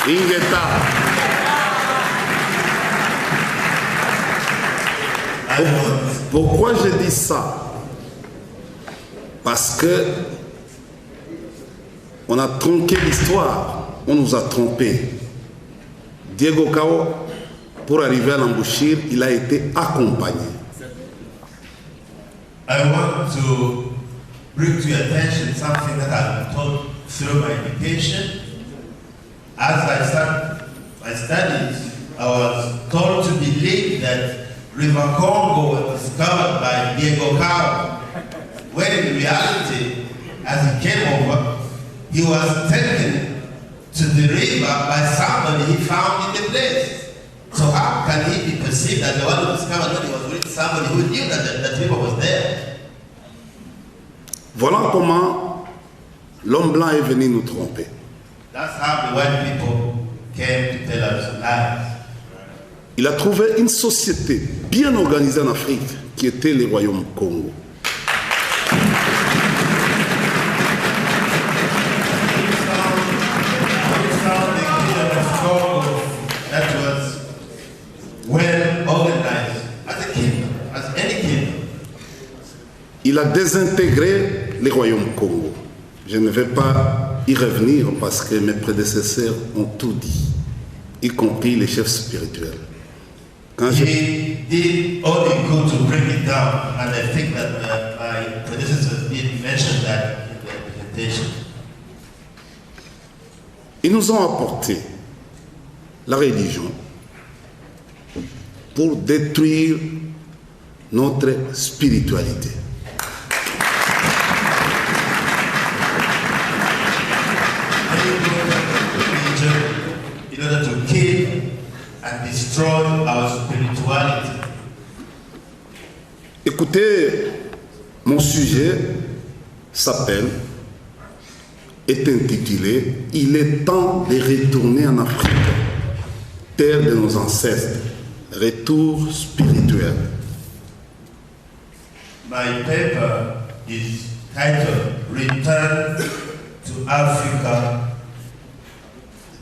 Ingeta. Pourquoi je dis ça? Parce que on a tronqué l'histoire, on nous a trompés. Diego Cao, pour arriver à l'embouchure, il a été accompagné. I want to bring to your attention something that I've been taught through my education. As I studied, I was told to believe that River Congo was discovered by Diego Cao, when in reality, as he came over, he was taken to the river by somebody he found in the place. So how can he be perceived as the one who discovered that he was really somebody who knew that river was there? Voilà comment l'homme blanc est venu nous tromper. That's how the white people came to tell us lies. Il a trouvé une société bien organisée en Afrique qui était le royaume Congo. That was well organized as a kingdom, as any kingdom. Il a désintégré le royaume Congo. Je ne vais pas y revenir parce que mes prédécesseurs ont tout dit, y compris les chefs spirituels. Quand He did all he could to bring it down, and I think that my predecessors did mention that in their presentation. Ils nous ont apporté la religion pour détruire notre spiritualité. In order to kill and destroy our spirituality. Écoutez, mon sujet est intitulé « Il est temps de retourner en Afrique, terre de nos ancêtres, retour spirituel ». My paper is titled Return to Africa,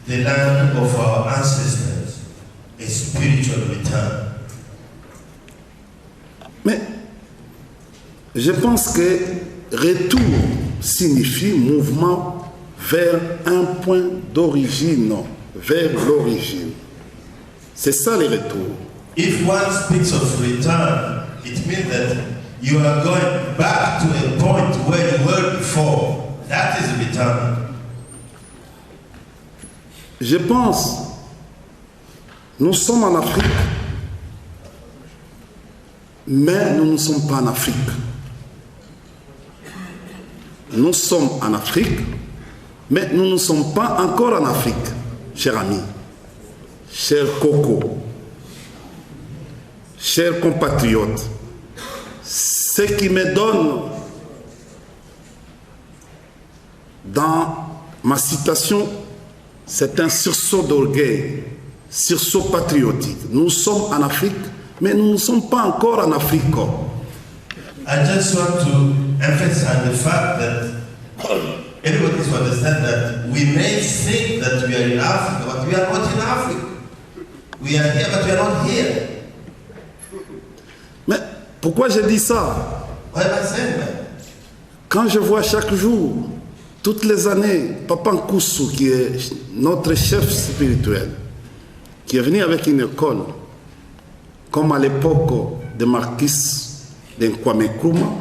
the land of our ancestors, a spiritual return. Mais je pense que retour signifie mouvement vers un point d'origine, vers l'origine. C'est ça le retour. If one speaks of return, it means that you are going back to a point where you were before. That is return. Je pense, nous sommes en Afrique, mais nous ne sommes pas en Afrique. Nous sommes en Afrique, mais nous ne sommes pas encore en Afrique, chers amis, chers cocos, chers compatriotes. Ce qui me donne dans ma citation, c'est un sursaut d'orgueil, sursaut patriotique. Nous sommes en Afrique, mais nous ne sommes pas encore en Afrique. I just want to emphasize the fact that everybody should understand that we may think that we are in Africa, but we are not in Africa. We are here, but we are not here. Mais pourquoi je dis ça? Why am I saying that? Quand je vois chaque jour, toutes les années, Papa Nkusu, qui est notre chef spirituel, qui est venu avec une école, comme à l'époque de Marquis de Kwame Nkrumah,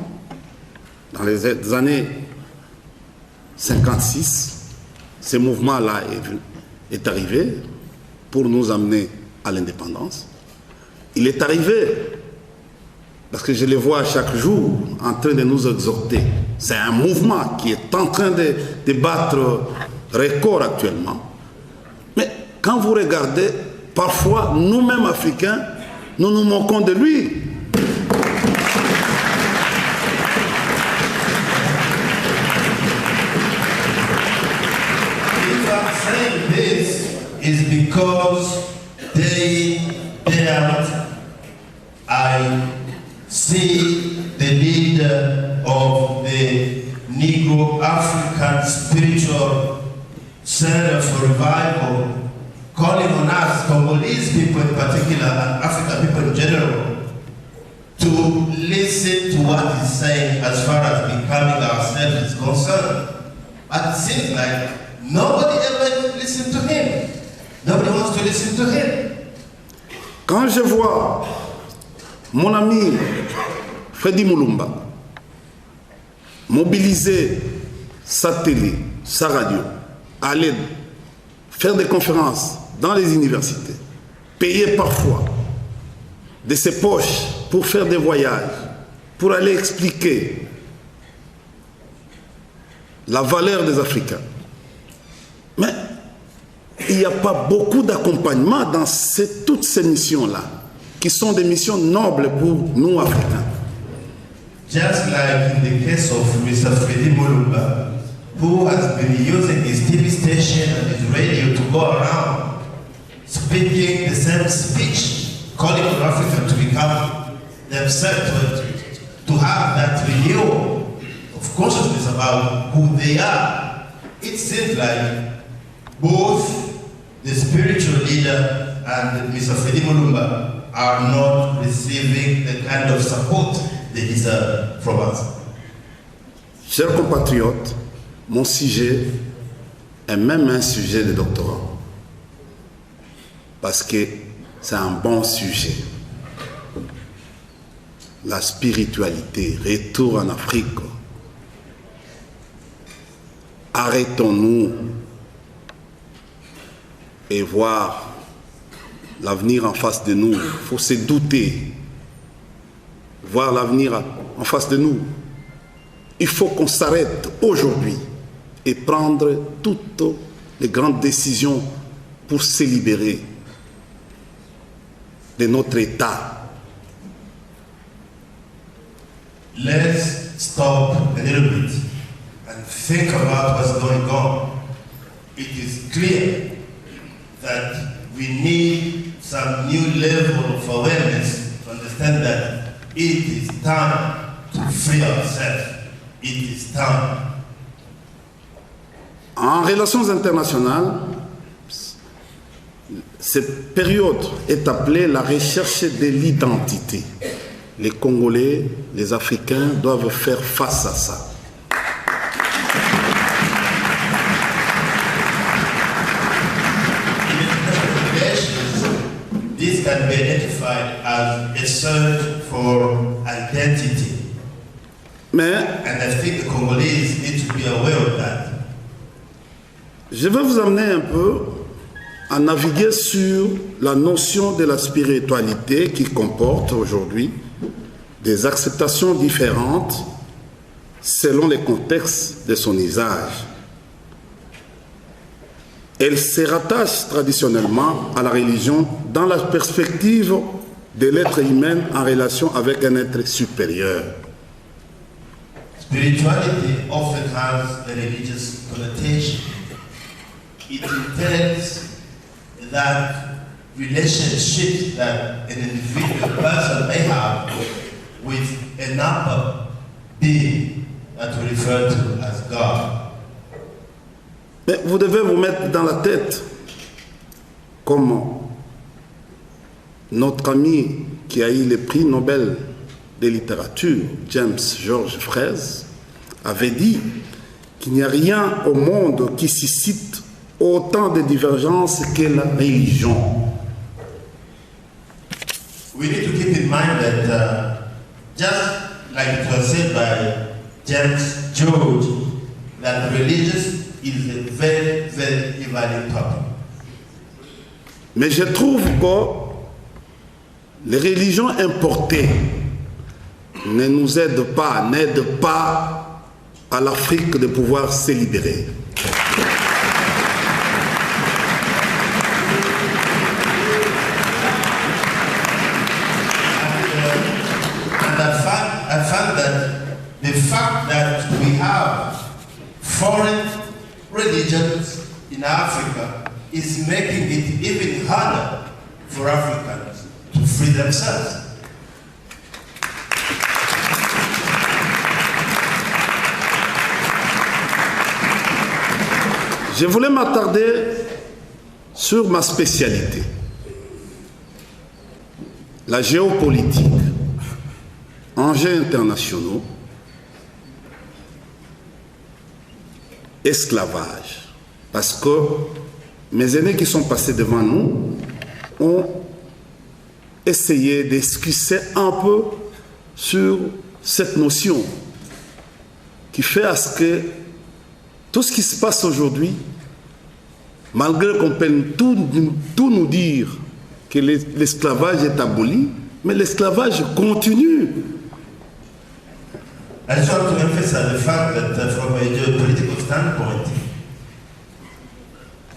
dans les années 1956, ce mouvement-là est arrivé pour nous amener à l'indépendance. Il est arrivé parce que je les vois chaque jour en train de nous exhorter. C'est un mouvement qui est en train de battre record actuellement. Mais quand vous regardez, parfois, nous-mêmes Africains, nous nous moquons de lui. If I'm saying this is because day out I see the leader of the Negro African Spiritual Center for Revival calling on us, Congolese people in particular, and African people in general, to listen to what he's saying as far as becoming ourselves is concerned. But it seems like nobody ever listened to him. Nobody wants to listen to him. Quand je vois mon ami Freddy Mulumba mobiliser sa télé, sa radio, aller faire des conférences dans les universités, payer parfois de ses poches pour faire des voyages, pour aller expliquer la valeur des Africains. Mais il n'y a pas beaucoup d'accompagnement dans toutes ces missions-là, qui sont des missions nobles pour nous, Africains. Just like in the case of Mr. Freddy Mulumba, who has been using his TV station and his radio to go around speaking the same speech, calling on Africa to become themselves, to have that renewal of consciousness about who they are. It seems like both the spiritual leader and Mr. Freddy Mulumba are not receiving the kind of support they deserve from us. Chers compatriotes, mon sujet est même un sujet de doctorat. Parce que c'est un bon sujet. La spiritualité, retour en Afrique. Arrêtons-nous et voir l'avenir en face de nous. Il faut se douter. Voir l'avenir en face de nous. Il faut qu'on s'arrête aujourd'hui et prendre toutes les grandes décisions pour se libérer de notre État. Let's stop a little bit and think about what's going on. It is clear that we need some new level of awareness to understand that it is time to free ourselves. It is time. En relations internationales, cette période est appelée la recherche de l'identité. Les Congolais, les Africains doivent faire face à ça. This can be identified as a search for identity. Mais And I think the Congolese need to be aware of that. je vais vous amener un peu à naviguer sur la notion de la spiritualité qui comporte aujourd'hui des acceptations différentes selon les contextes de son usage. Elle se rattache traditionnellement à la religion dans la perspective de l'être humain en relation avec un être supérieur. Spirituality often has a religious connotation. It entails that relationship that an individual person may have with an upper being that we refer to as God. Mais vous devez vous mettre dans la tête comme notre ami qui a eu le prix Nobel de littérature, James George Fraisse, avait dit qu'il n'y a rien au monde qui suscite autant de divergences que la religion. We need to keep in mind that just like it was said by James George, that religious is a very, very invalid topic. Mais je trouve que les religions importées ne nous aident pas, n'aident pas à l'Afrique de pouvoir se libérer. I found that the fact that we have foreign religions in Africa is making it even harder for Africans to free themselves. Je voulais m'attarder sur ma spécialité, la géopolitique, enjeux internationaux, esclavage. Parce que mes aînés qui sont passés devant nous ont essayé d'esquisser un peu sur cette notion qui fait à ce que tout ce qui se passe aujourd'hui, malgré qu'on peut tout nous dire que l'esclavage est aboli, mais l'esclavage continue. I just want to emphasize the fact that from a geopolitical standpoint,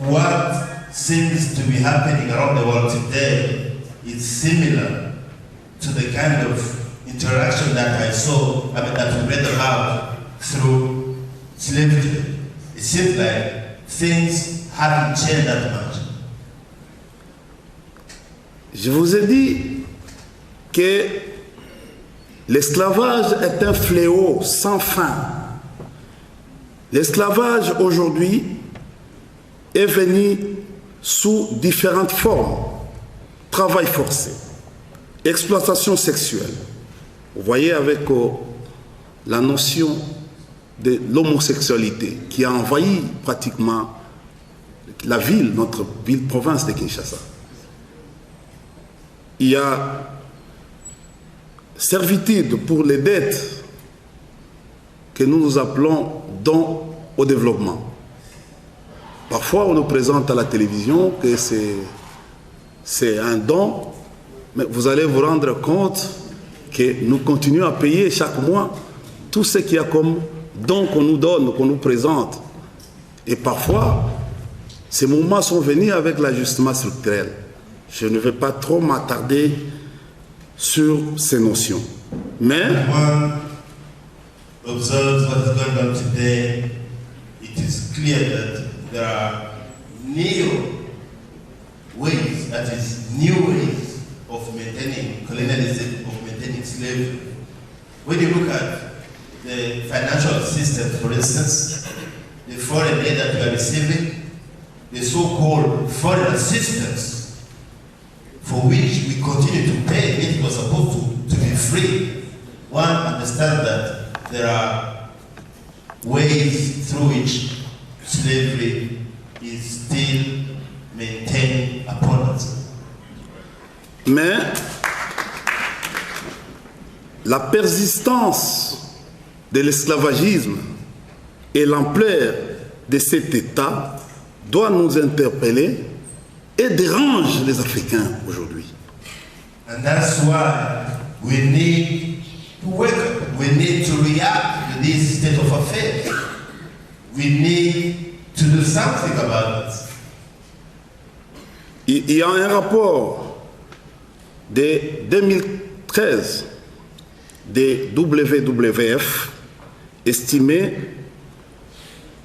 what seems to be happening around the world today is similar to the kind of interaction that I saw, that we read about through slavery. It seems like things haven't changed that much. Je vous ai dit que l'esclavage est un fléau sans fin. L'esclavage aujourd'hui est venu sous différentes formes. Travail forcé, exploitation sexuelle. Vous voyez avec la notion de l'homosexualité qui a envahi pratiquement la ville, notre ville-province de Kinshasa. Il y a servitude pour les dettes que nous appelons dons au développement. Parfois, on nous présente à la télévision que c'est un don, mais vous allez vous rendre compte que nous continuons à payer chaque mois tout ce qu'il y a comme don qu'on nous donne, qu'on nous présente. Et parfois, ces moments sont venus avec l'ajustement structurel. Je ne vais pas trop m'attarder sur ces notions. Mais one observes what is going on today, it is clear that there are new ways of maintaining colonialism, of maintaining slavery. When you look at the financial system, for instance, the foreign aid that we are receiving, the so-called foreign assistance, for which we continue to pay, it was supposed to be free. One understands that there are ways through which slavery is still maintained upon us. Mais la persistance de l'esclavagisme et l'ampleur de cet État doit nous interpeller et dérange les Africains aujourd'hui. And that's why we need to wake up. We need to react to this state of affairs. We need to do something about it. Il y a un rapport de 2013 de WWF estimé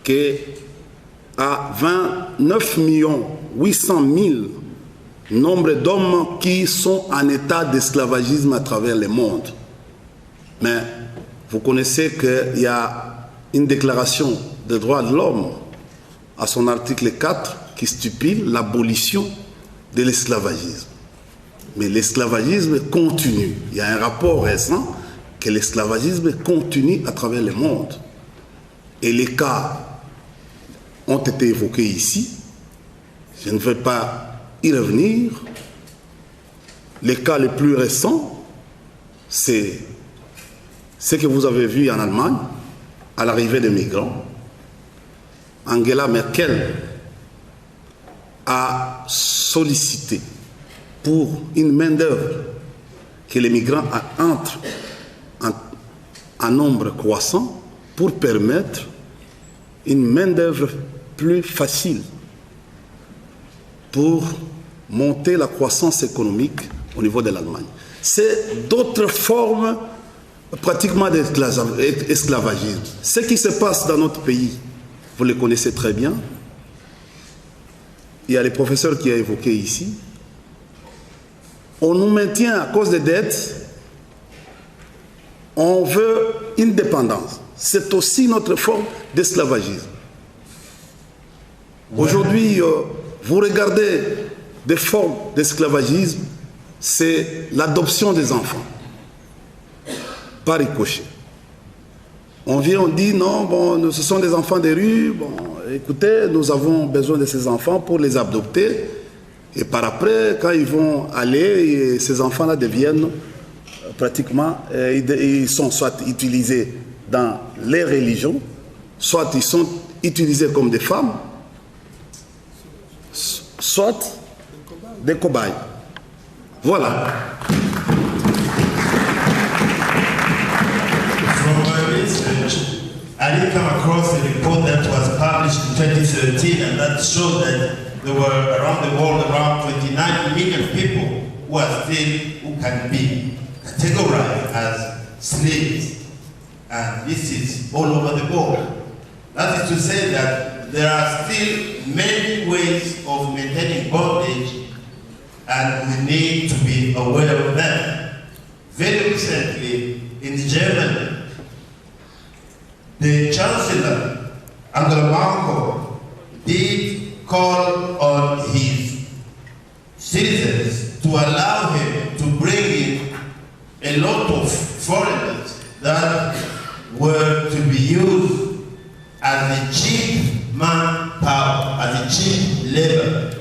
qu'à 29 800 000 nombre d'hommes qui sont en état d'esclavagisme à travers le monde. Mais vous connaissez qu'il y a une déclaration des droits de l'homme à son article 4 qui stipule l'abolition de l'esclavagisme. Mais l'esclavagisme continue. Il y a un rapport récent que l'esclavagisme continue à travers le monde. Et les cas ont été évoqués ici. Je ne vais pas y revenir. Les cas les plus récents, c'est ce que vous avez vu en Allemagne, à l'arrivée des migrants, Angela Merkel a sollicité pour une main-d'œuvre que les migrants entrent en nombre croissant pour permettre une main-d'œuvre plus facile pour monter la croissance économique au niveau de l'Allemagne. C'est d'autres formes pratiquement d'esclavagisme. Ce qui se passe dans notre pays, vous le connaissez très bien. Il y a les professeurs qui ont évoqué ici. On nous maintient à cause des dettes. On veut une dépendance. C'est aussi notre forme d'esclavagisme. Aujourd'hui, vous regardez des formes d'esclavagisme, c'est l'adoption des enfants, par ricochet. On vient, on dit non, bon, ce sont des enfants des rues, bon, écoutez, nous avons besoin de ces enfants pour les adopter. Et par après, quand ils vont aller, ces enfants-là deviennent pratiquement, ils sont soit utilisés dans les religions, soit ils sont utilisés comme des femmes, soit des cobayes. Voilà. From my research, I did come across a report that was published in 2013, and that showed that there were around the world around 29 million people who can be categorized as slaves. And this is all over the world. That is to say that there are still many ways of maintaining bondage, and we need to be aware of them. Very recently, in Germany, the Chancellor, Angela Merkel, did call on his citizens to allow him to bring in a lot of foreigners that were to be used as a cheap manpower, as a cheap labor.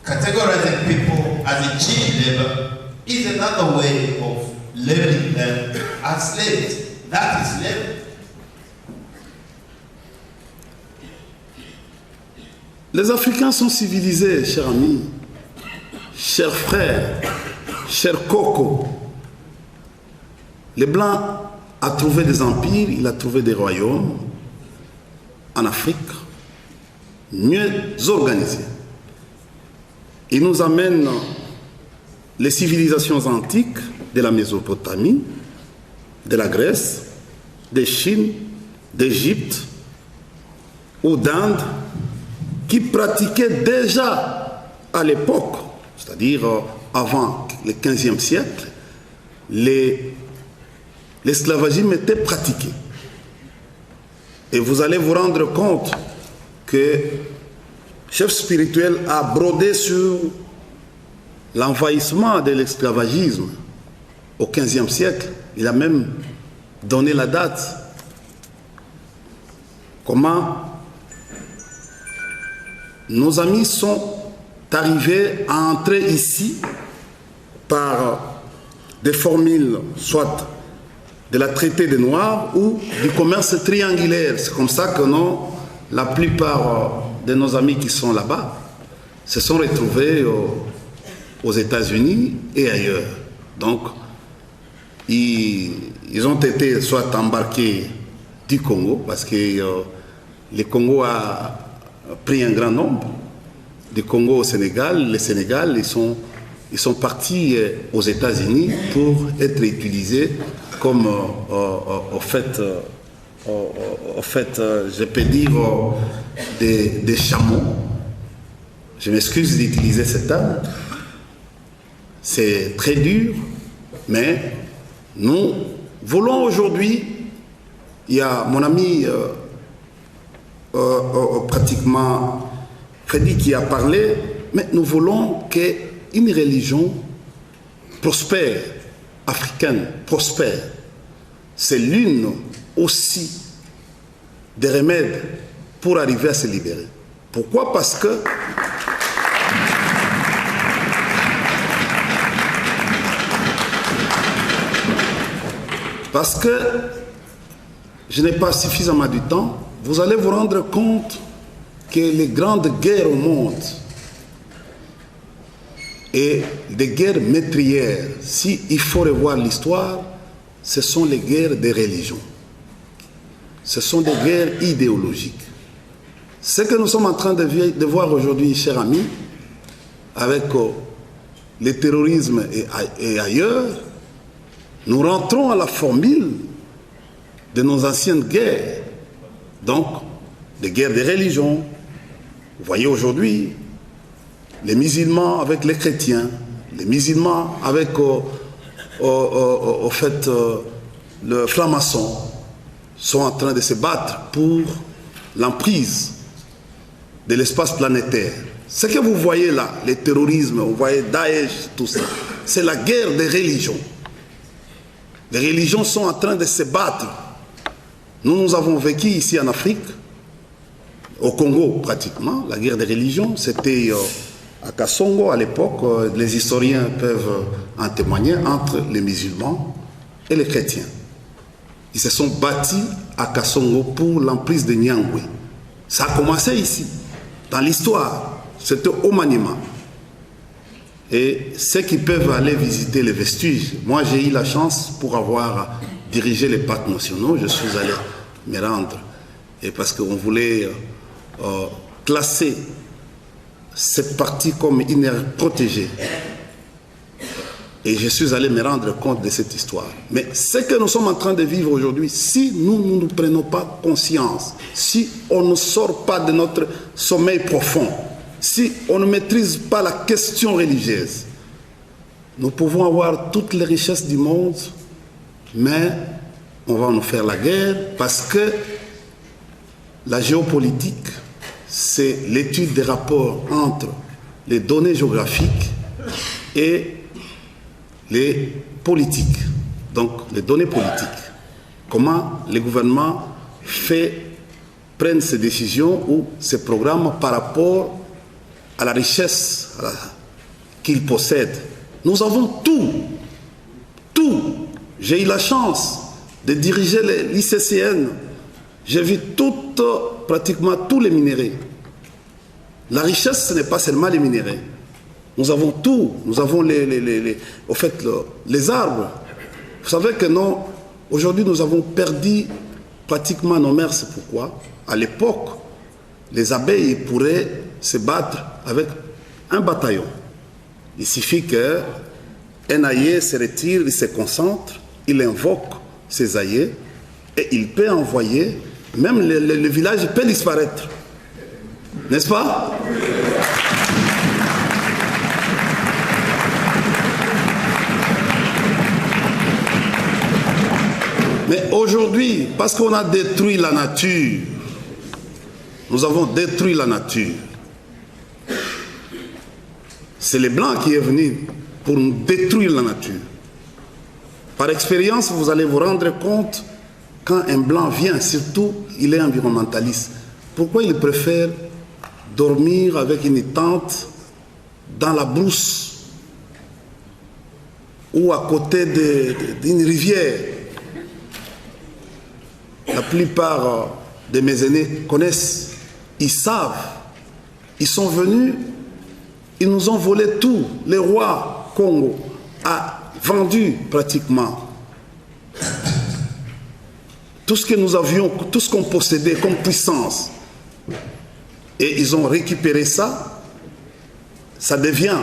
Categorizing people as a cheap labor is another way of labeling them as slaves. That is slavery. Les Africains sont civilisés, chers amis, chers frères, chers cocos. Les Blancs ont trouvé des empires, il a trouvé des royaumes en Afrique mieux organisés. Il nous amène les civilisations antiques de la Mésopotamie, de la Grèce, de Chine, d'Égypte ou d'Inde, qui pratiquaient déjà à l'époque, c'est-à-dire avant le XVe siècle, l'esclavagisme était pratiqué. Et vous allez vous rendre compte que le chef spirituel a brodé sur l'envahissement de l'esclavagisme au XVe siècle. Il a même donné la date. Comment nos amis sont arrivés à entrer ici par des formules, soit de la traité des Noirs ou du commerce triangulaire. C'est comme ça que la plupart de nos amis qui sont là-bas se sont retrouvés aux États-Unis et ailleurs. Donc, ils ont été soit embarqués du Congo, parce que le Congo a pris un grand nombre, du Congo au Sénégal. Le Sénégal, ils sont partis aux États-Unis pour être utilisés comme, au fait, je peux dire, des chameaux. Je m'excuse d'utiliser ce terme. C'est très dur, mais nous voulons aujourd'hui, il y a mon ami pratiquement Freddy qui a parlé, mais nous voulons qu'une religion prospère, africaine, prospère. C'est l'une aussi des remèdes pour arriver à se libérer. Pourquoi? Parce que je n'ai pas suffisamment de temps vous allez vous rendre compte que les grandes guerres au monde et des guerres meurtrières, s'il faut revoir l'histoire, ce sont les guerres des religions. Ce sont des guerres idéologiques. Ce que nous sommes en train de voir aujourd'hui, chers amis, avec le terrorisme et ailleurs, nous rentrons à la formule de nos anciennes guerres. Donc, des guerres des religions. Vous voyez aujourd'hui, les musulmans avec les chrétiens, les musulmans avec, au fait, le franc-maçon, sont en train de se battre pour l'emprise de l'espace planétaire. Ce que vous voyez là, le terrorisme, vous voyez Daesh, tout ça, c'est la guerre des religions. Les religions sont en train de se battre. Nous avons vécu ici en Afrique, au Congo pratiquement, la guerre des religions, c'était à Kassongo à l'époque, les historiens peuvent en témoigner, entre les musulmans et les chrétiens. Ils se sont battus à Kassongo pour l'emprise de Nyangwe. Ça a commencé ici, dans l'histoire, c'était au Maniema. Et ceux qui peuvent aller visiter les vestiges, moi j'ai eu la chance pour avoir dirigé les parcs nationaux, je suis allé me rendre, et parce qu'on voulait classer cette partie comme une aire protégée. Et je suis allé me rendre compte de cette histoire. Mais ce que nous sommes en train de vivre aujourd'hui, si nous ne prenons pas conscience, si on ne sort pas de notre sommeil profond, si on ne maîtrise pas la question religieuse, nous pouvons avoir toutes les richesses du monde, mais on va nous faire la guerre parce que la géopolitique, c'est l'étude des rapports entre les données géographiques et les politiques, donc les données politiques. Comment les gouvernements prennent ces décisions ou ces programmes par rapport à la richesse qu'ils possèdent. Nous avons tout. J'ai eu la chance de diriger l'ICCN. J'ai vu pratiquement tous les minéraux. La richesse, ce n'est pas seulement les minéraux. Nous avons tout. Nous avons les arbres. Vous savez que aujourd'hui, nous avons perdu pratiquement nos mers. C'est pourquoi, à l'époque, les abeilles pourraient se battre avec un bataillon. Il suffit qu'un aïe se retire, il se concentre, il invoque ses aïeux et il peut envoyer, même le village peut disparaître. N'est-ce pas? Mais aujourd'hui, parce qu'on a détruit la nature, nous avons détruit la nature. C'est les Blancs qui est venu pour nous détruire la nature. Par expérience, vous allez vous rendre compte, quand un Blanc vient, surtout, il est environnementaliste. Pourquoi il préfère dormir avec une tente dans la brousse ou à côté d'une rivière? La plupart de mes aînés connaissent, ils savent, ils sont venus, ils nous ont volé tout. Le roi Congo a vendu pratiquement tout ce que nous avions, tout ce qu'on possédait comme puissance. Et ils ont récupéré ça, ça devient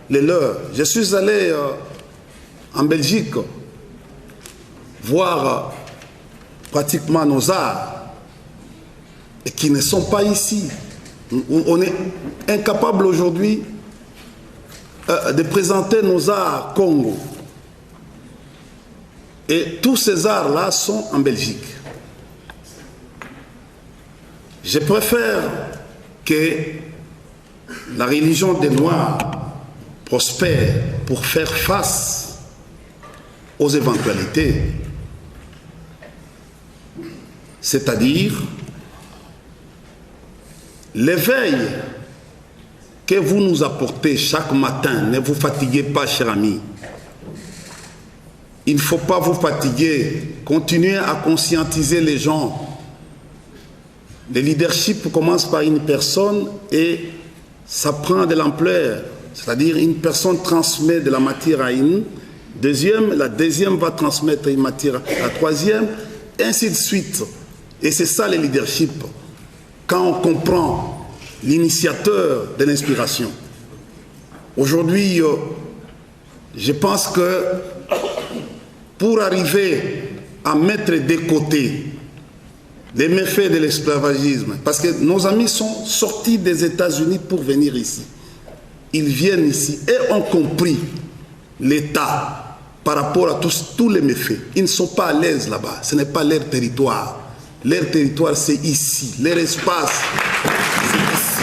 le leur. Je suis allé en Belgique voir pratiquement nos arts et qui ne sont pas ici. On est incapable aujourd'hui de présenter nos arts Congo. Et tous ces arts-là sont en Belgique. Je préfère que la religion des Noirs prospère pour faire face aux éventualités. C'est-à-dire l'éveil que vous nous apportez chaque matin. Ne vous fatiguez pas, chers amis. Il ne faut pas vous fatiguer. Continuez à conscientiser les gens. le leadership commence par une personne et ça prend de l'ampleur. C'est-à-dire une personne transmet de la matière à une deuxième, la deuxième va transmettre une matière à la troisième, et ainsi de suite. Et c'est ça le leadership. Quand on comprend l'initiateur de l'inspiration. Aujourd'hui, je pense que pour arriver à mettre de côté les méfaits de l'esclavagisme, parce que nos amis sont sortis des États-Unis pour venir ici. Ils viennent ici et ont compris l'État par rapport à tous les méfaits. Ils ne sont pas à l'aise là-bas, ce n'est pas leur territoire. Leur territoire, c'est ici. Leur espace, c'est ici.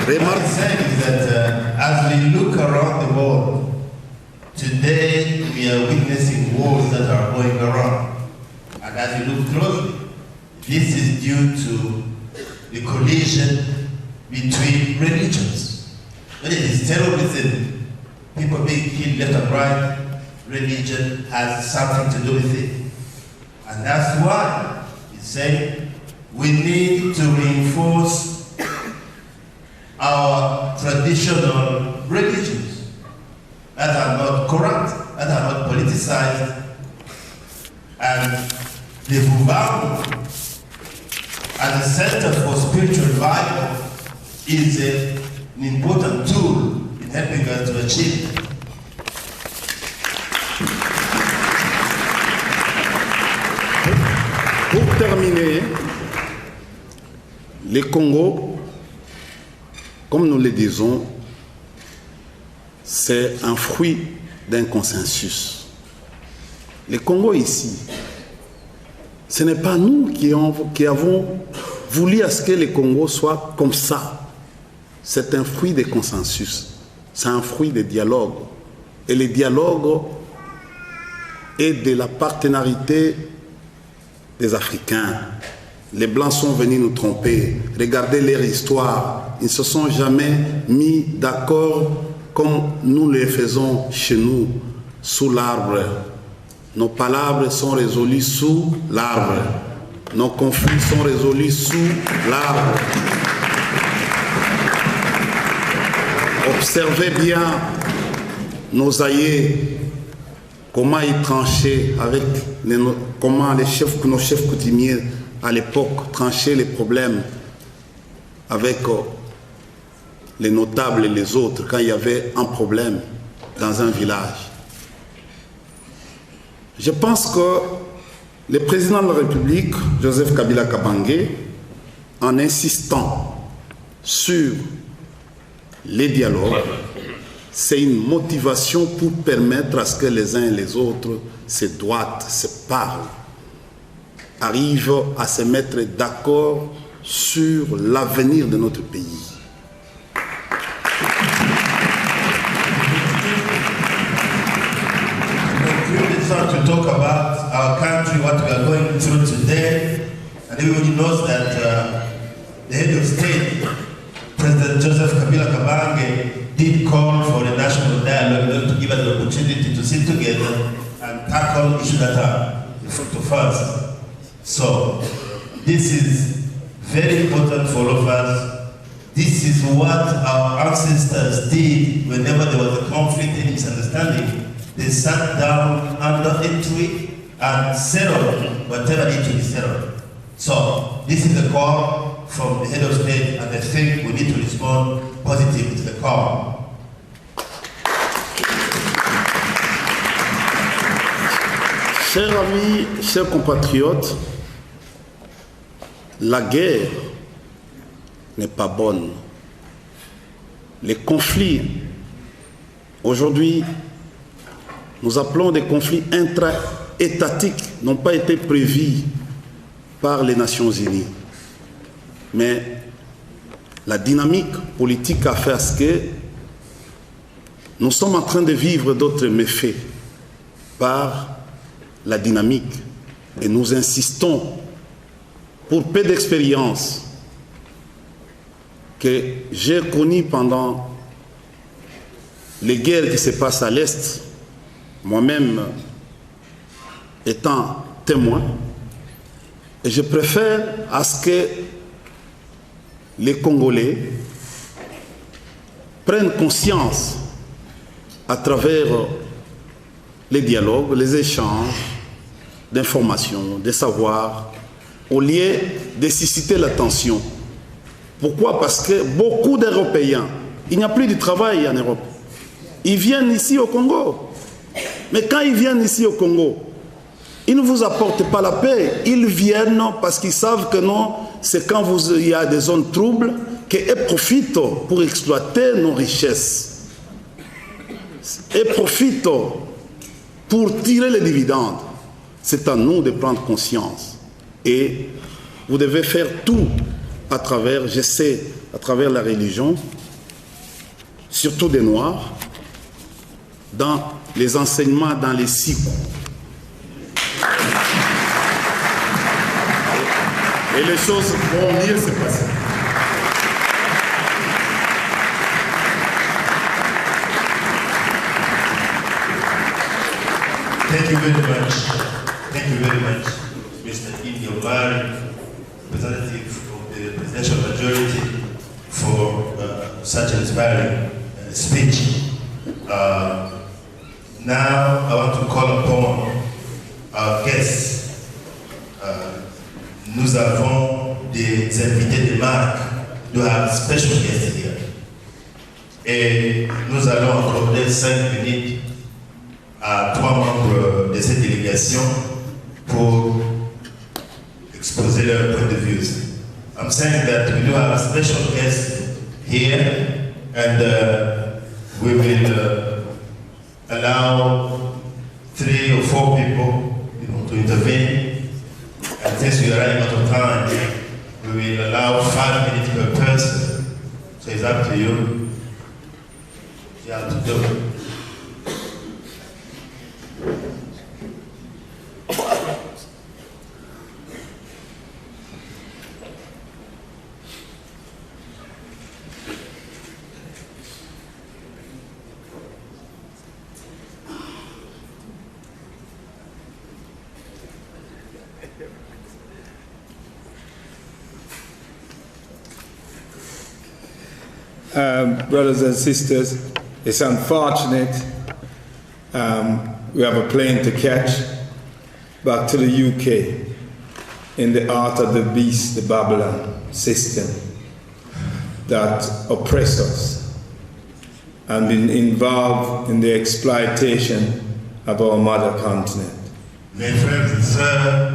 What I'm saying is that as we look around the world, today we are witnessing wars that are going around. And as we look closely, this is due to the collision between religions. When it is terrorism, people being killed left and right, religion has something to do with it. And that's why it's saying we need to reinforce our traditional religions that are not corrupt, that are not politicized. And the Vubangu, as a center for spiritual revival, is an important tool in helping us to achieve. Pour terminer, le Congo, comme nous le disons, c'est un fruit d'un consensus. Le Congo ici, ce n'est pas nous qui avons voulu à ce que le Congo soit comme ça. C'est un fruit de consensus. C'est un fruit de dialogue. Et le dialogue est de la partenarité des Africains. Les Blancs sont venus nous tromper. Regardez leur histoire. Ils ne se sont jamais mis d'accord comme nous le faisons chez nous, sous l'arbre. Nos palabres sont résolues sous l'arbre. Nos conflits sont résolus sous l'arbre. Observez bien nos aïeux, comment ils tranchaient avec comment nos chefs coutumiers à l'époque tranchaient les problèmes avec les notables et les autres quand il y avait un problème dans un village. Je pense que le président de la République, Joseph Kabila Kabange, en insistant sur les dialogues, c'est une motivation pour permettre à ce que les uns et les autres se doigtent, se parlent, arrivent à se mettre d'accord sur l'avenir de notre pays. To talk about our country, what we are going through today, and everybody knows that the head of state, President Joseph Kabila Kabange, did call for a national dialogue to give us the opportunity to sit together and tackle issues that are in front of us. So, this is very important for all of us. This is what our ancestors did whenever there was a conflict and misunderstanding. They sat down under a tree and settled whatever needed to be settled. So this is a call from the head of state, and I think we need to respond positively to the call. Chers amis, chers compatriotes, la guerre n'est pas bonne. Les conflits, aujourd'hui, nous appelons des conflits intra-étatiques, n'ont pas été prévus par les Nations Unies. Mais la dynamique politique a fait à ce que nous sommes en train de vivre d'autres méfaits par la dynamique. Et nous insistons, pour peu d'expérience que j'ai connues pendant les guerres qui se passent à l'Est, moi-même étant témoin. Et je préfère à ce que les Congolais prennent conscience à travers les dialogues, les échanges d'informations, de savoirs, au lieu de susciter la tension. Pourquoi? Parce que beaucoup d'Européens, il n'y a plus de travail en Europe. Ils viennent ici au Congo. Mais quand ils viennent ici au Congo, ils ne vous apportent pas la paix. Ils viennent parce qu'ils savent que non, c'est quand il y a des zones troubles qu'ils profitent pour exploiter nos richesses. Et profitent pour tirer les dividendes. C'est à nous de prendre conscience. Et vous devez faire tout à travers, je sais, à travers la religion, surtout des Noirs, dans les enseignements, dans les cycles. Et les choses vont mieux se passer. Thank you very much. Thank you very much, Mr. Inyobari, representative of the presidential majority, for such an inspiring speech. Now I want to call upon our guests. Nous avons des invités de marque, nous have special guests here. Et nous allons accorder 5 minutes à 3 membres de cette délégation pour exposer leur point de vue. I'm saying that we do have a special guest here, and we will allow 3 or 4 people, to intervene. And since we are running out of time, we will allow 5 minutes per person. So it's up to you. You have to do it. Brothers and sisters, it's unfortunate we have a plane to catch back to the UK in the heart of the beast, the Babylon system that oppress us and been involved in the exploitation of our mother continent. Mes frères et sœurs,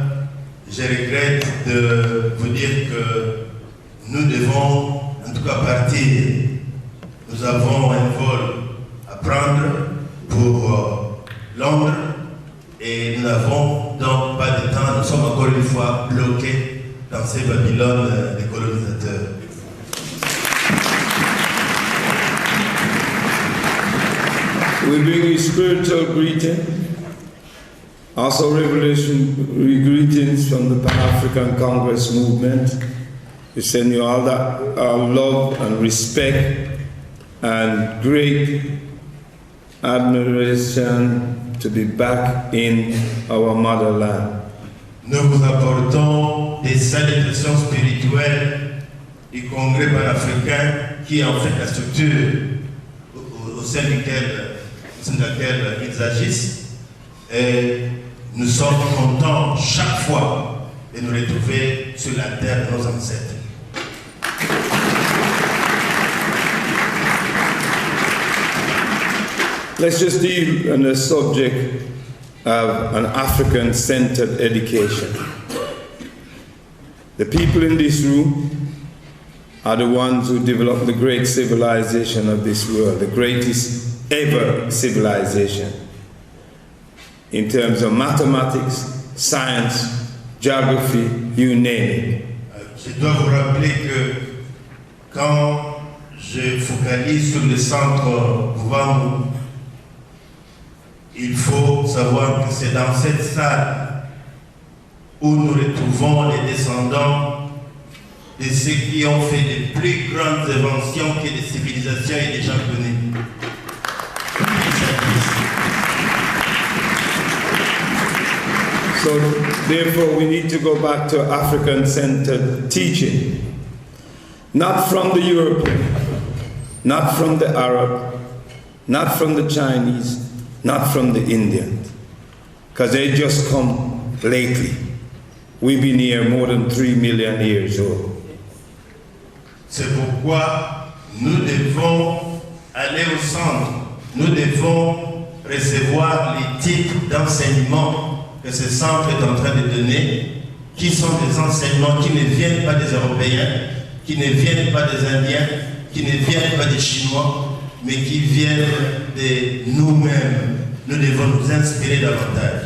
je regrette de vous dire que nous devons en tout cas partir. Nous avons un vol à prendre pour Londres et nous n'avons donc pas de temps. Nous sommes encore une fois bloqués dans ces Babylones des colonisateurs. We bring you spiritual greeting, also revolutionary greetings from the Pan-African Congress movement. We send you all that our love and respect and great admiration to be back in our motherland. Nous vous apportons des salutations spirituelles du Congrès panafricain qui est en fait la structure au sein de laquelle ils agissent. Et nous sommes contents chaque fois de nous retrouver sur la terre de nos ancêtres. Let's just deal on the subject of an African-centered education. The people in this room are the ones who developed the great civilization of this world, the greatest ever civilization. In terms of mathematics, science, geography, you name it. Je dois vous rappeler que quand je focalise sur le centre Vouvamou, il faut savoir que c'est dans cette salle où nous retrouvons les descendants de ceux qui ont fait les plus grandes inventions que les civilisations aient déjà connues. So Therefore, we need to go back to African-centered teaching, not from the European, not from the Arab, not from the Chinese, not from the Indians, because they just come lately. We've been here more than 3 million years old. C'est pourquoi nous devons aller au centre. Nous devons recevoir les titres d'enseignement que ce centre est en train de donner, qui sont des enseignements qui ne viennent pas des Européens, qui ne viennent pas des Indiens, qui ne viennent pas des Chinois, mais qui viennent de nous-mêmes. Nous devons nous inspirer davantage.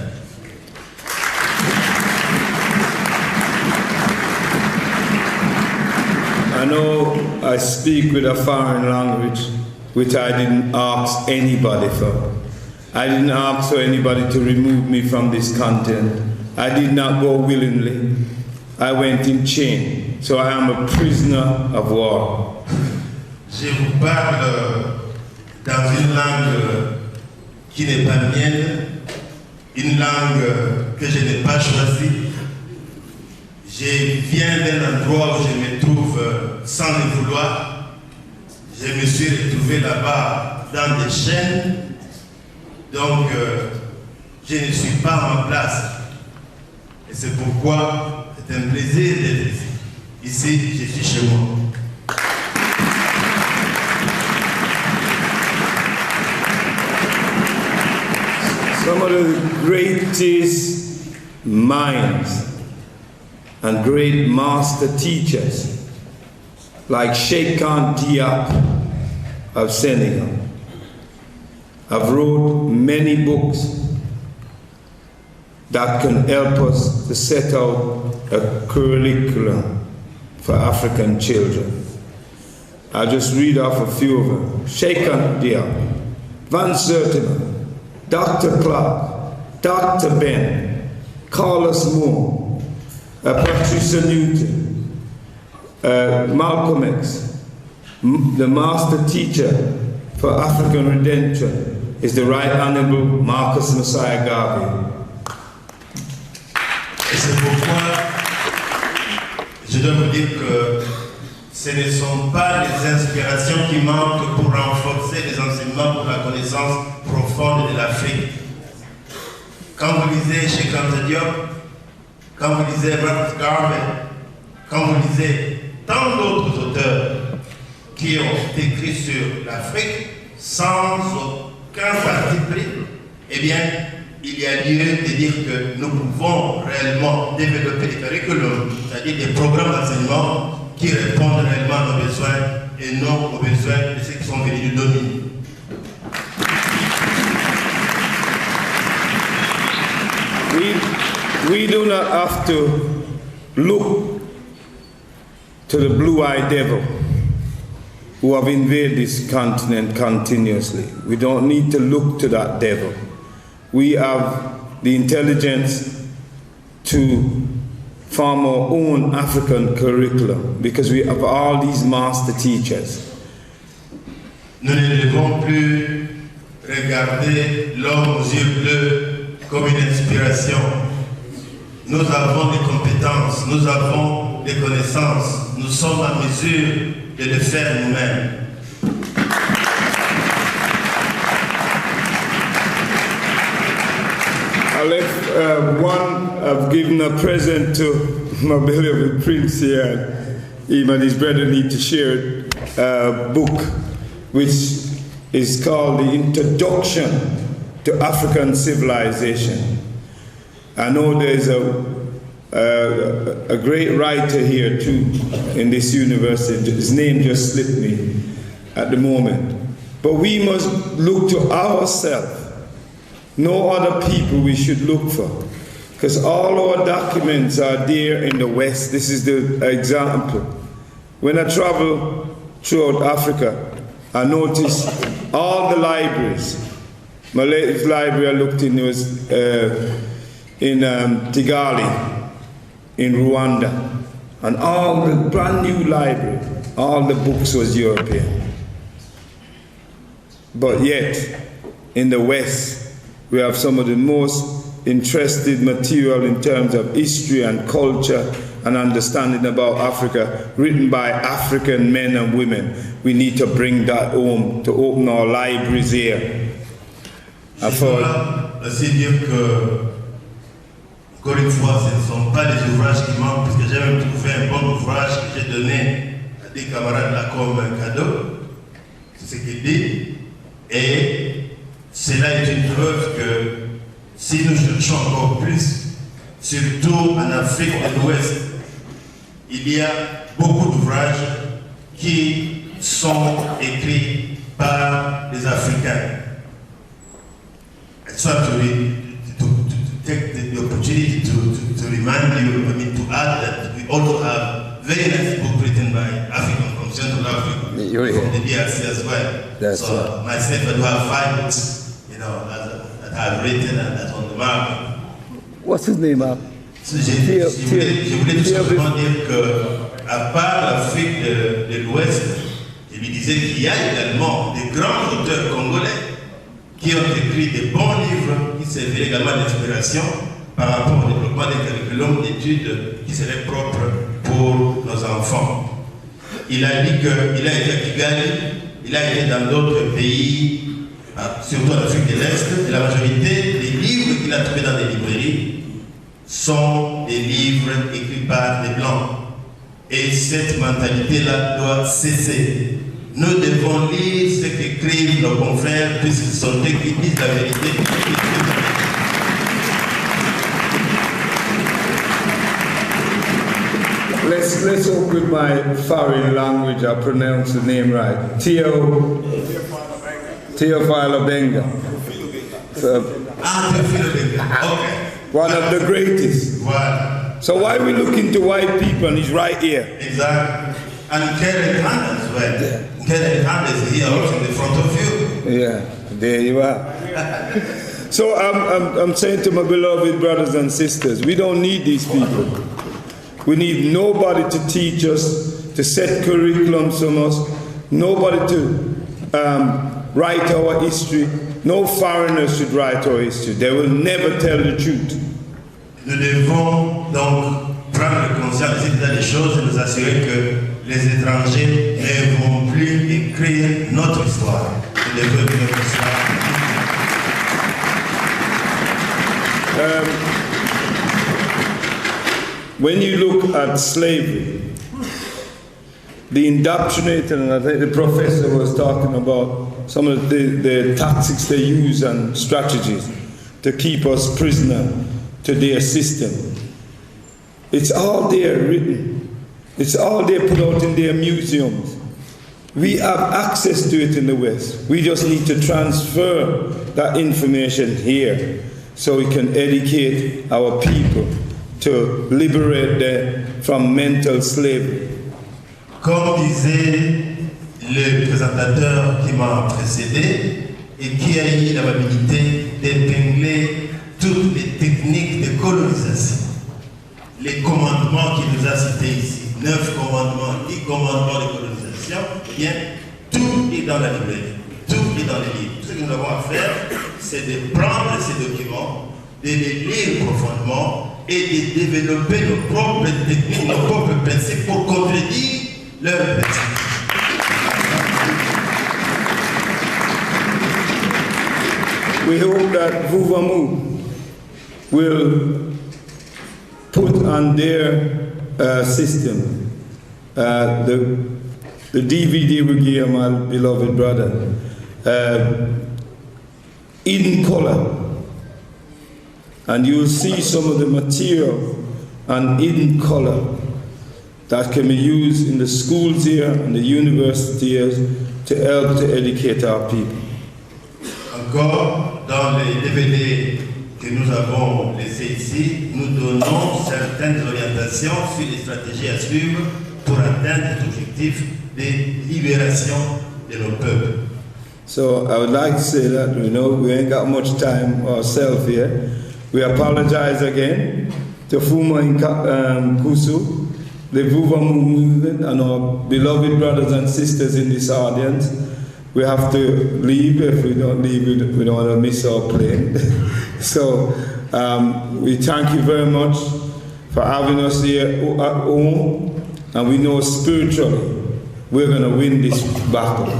I know I speak with a foreign language which I didn't ask anybody for. I didn't ask for anybody to remove me from this continent. I did not go willingly. I went in chain. So I am a prisoner of war. Je vous parle dans une langue qui n'est pas mienne, une langue que je n'ai pas choisie. Je viens d'un endroit où je me trouve sans le vouloir. Je me suis retrouvé là-bas dans des chaînes. Donc, je ne suis pas en place. Et c'est pourquoi c'est un plaisir d'être ici. Ici, je suis chez moi. Some of the greatest minds and great master teachers, like Sheikh Khan Diop of Senegal, have wrote many books that can help us to set out a curriculum for African children. I'll just read off a few of them. Sheikh Khan Diop, Van Sertima, Dr. Clark, Dr. Ben, Carlos Moore, Patricia Newton, Malcolm X, the master teacher for African redemption is the Right Honorable Marcus Messiah Garvey. Et c'est pourquoi je dois vous dire que ce ne sont pas les inspirations qui manquent pour renforcer les enseignements pour la connaissance profonde de l'Afrique. Quand vous lisez Cheikh Anta Diop, quand vous lisez Marcus Garvey, quand vous lisez tant d'autres auteurs qui ont écrit sur l'Afrique sans aucun parti pris, eh bien, il y a lieu de dire que nous pouvons réellement développer des curriculums, c'est-à-dire des programmes d'enseignement qui répondent réellement à nos besoins et non aux besoins de ceux qui sont venus du domine. We do not have to look to the blue-eyed devil who have invaded this continent continuously. We don't need to look to that devil. We have the intelligence to form our own African curriculum because we have all these master teachers. Nous ne devons plus regarder l'homme aux yeux bleus comme une inspiration. Nous avons des compétences, nous avons des connaissances, nous sommes en mesure de le faire nous-mêmes. I've given a present to my beloved Prince here. Him and his brother need to share a book which is called The Introduction to African Civilization. I know there's a great writer here too in this university. His name just slipped me at the moment. But we must look to ourselves. No other people we should look for. Because all our documents are there in the West. This is the example. When I travel throughout Africa, I notice all the libraries. My latest library I looked in was in Kigali, in Rwanda. And all the brand new library, all the books was European. But yet, in the West, we have some of the most interested material in terms of history and culture and understanding about Africa, written by African men and women. We need to bring that home, to open our libraries here. Je dois aussi dire que, encore une fois, ce ne sont pas des ouvrages qui manquent, parce que j'ai même trouvé un bon ouvrage que j'ai donné à des camarades là comme un cadeau. C'est ce qu'il dit. Et cela est une preuve que si nous cherchons encore plus, surtout en Afrique de l'Ouest, il y a beaucoup d'ouvrages qui sont écrits par les Africains. So to take the opportunity to remind you, I mean, to add that we also have very nice book written by African from Central Africa, from the DRC as well. So myself, I do have 5 books, you know, that I've written and that's on the market. What's his name, Mark? Je voulais tout simplement dire qu'à part l'Afrique de l'Ouest, je lui disais qu'il y a également des grands auteurs congolais qui ont écrit des bons livres qui serviraient également d'inspiration par rapport au développement des curriculums d'études qui seraient propres pour nos enfants. Il a dit qu'il a été à Kigali, il a été dans d'autres pays, surtout en Afrique de l'Est, et la majorité des livres qu'il a trouvés dans des librairies sont des livres écrits par des Blancs. Et cette mentalité-là doit cesser. Nous devons lire ce qu'écrivent nos confrères, puisqu'ils sont eux qui disent la vérité. Let's hope with my foreign language I pronounce the name right. Theophile Obenga. Okay. One of the greatest. Voilà. So why are we looking to white people and he's right here? Exactly. And Karen Khan as well. Yeah. Karen Khan is here also in the front of you. Yeah, there you are. So I'm saying to my beloved brothers and sisters, we don't need these people. We need nobody to teach us, to set curriculums on us, nobody to write our history. No foreigners should write our history. They will never tell the truth. Nous devons donc prendre conscience des choses et nous assurer que les étrangers ne vont plus écrire notre histoire. Nous devons écrire notre histoire. When you look at slavery, the indoctrinated, and I think the professor was talking about some of the tactics they use and strategies to keep us prisoner to their system. It's all there written. It's all there put out in their museums. We have access to it in the West. We just need to transfer that information here so we can educate our people to liberate them from mental slavery. Comme disait le présentateur qui m'a précédé et qui a eu l'amabilité d'épingler toutes les techniques de colonisation, les commandements qu'il nous a cités ici, 9 commandements, 10 commandements de colonisation, eh bien, tout est dans la librairie, tout est dans les livres. Tout ce que nous avons à faire, c'est de prendre ces documents, de les lire profondément et de développer nos propres techniques, nos propres principes pour contredire leurs principes. We hope that Vuvamu will put on their system the DVD we gave my beloved brother, in color. And you'll see some of the material on hidden color that can be used in the schools here and the universities to help to educate our people. Encore, dans les DVD que nous avons laissés ici, nous donnons certaines orientations sur les stratégies à suivre pour atteindre cet objectif de libération de nos peuples. So I would like to say that, we ain't got much time ourselves here. We apologize again to Fuma Kusu, the Vuvamu movement, and our beloved brothers and sisters in this audience. We have to leave. If we don't leave, we don't want to miss our plane. So We thank you very much for having us here at home, and we know spiritually we're going to win this battle.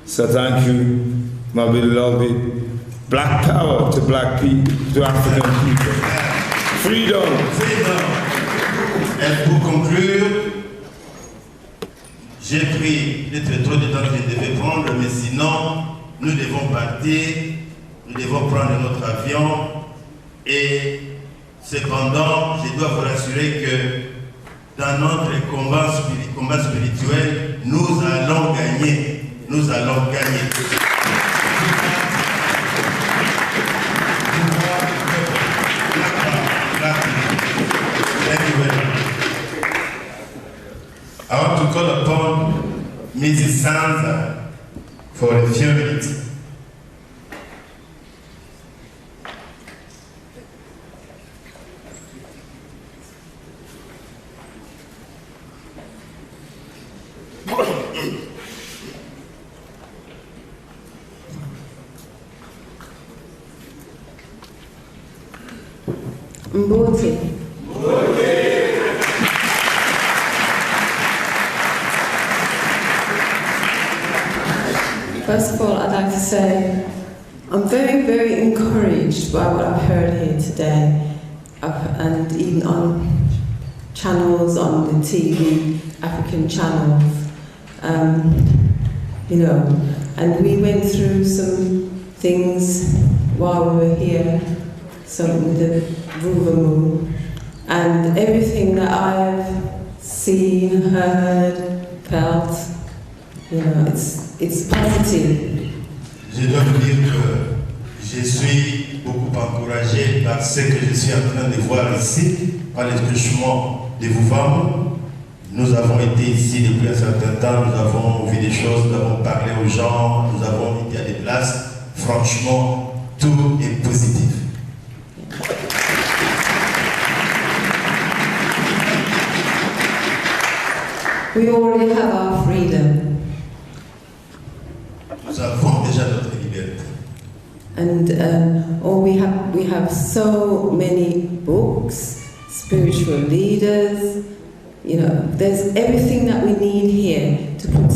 So thank you, my beloved. Black power to black people, to African people. Freedom. Et pour conclure, j'ai pris peut-être trop de temps que je devais prendre, mais sinon, nous devons partir, nous devons prendre notre avion, et cependant, je dois vous rassurer que dans notre combat spirituel, nous allons gagner. Nous allons gagner. I want to call upon Mrs. Sansa for a few minutes. Mbote. First of all, I'd like to say I'm very, very encouraged by what I've heard here today, and even on channels, on the TV, African channels, you know, and we went through some things while we were here, some with the Vuvamu, and everything that I've seen, heard, felt, you know, it's positive. Je dois vous dire que je suis beaucoup encouragé par ce que je suis en train de voir ici, par le truchement de Vuvamu. Nous avons été ici depuis un certain temps, nous avons vu des choses, nous avons parlé aux gens, nous avons été à des places. Franchement, tout est positif. We already have our freedom. Nous avons déjà notre liberté. And we have so many books, spiritual leaders. You know, there's everything that we need here to put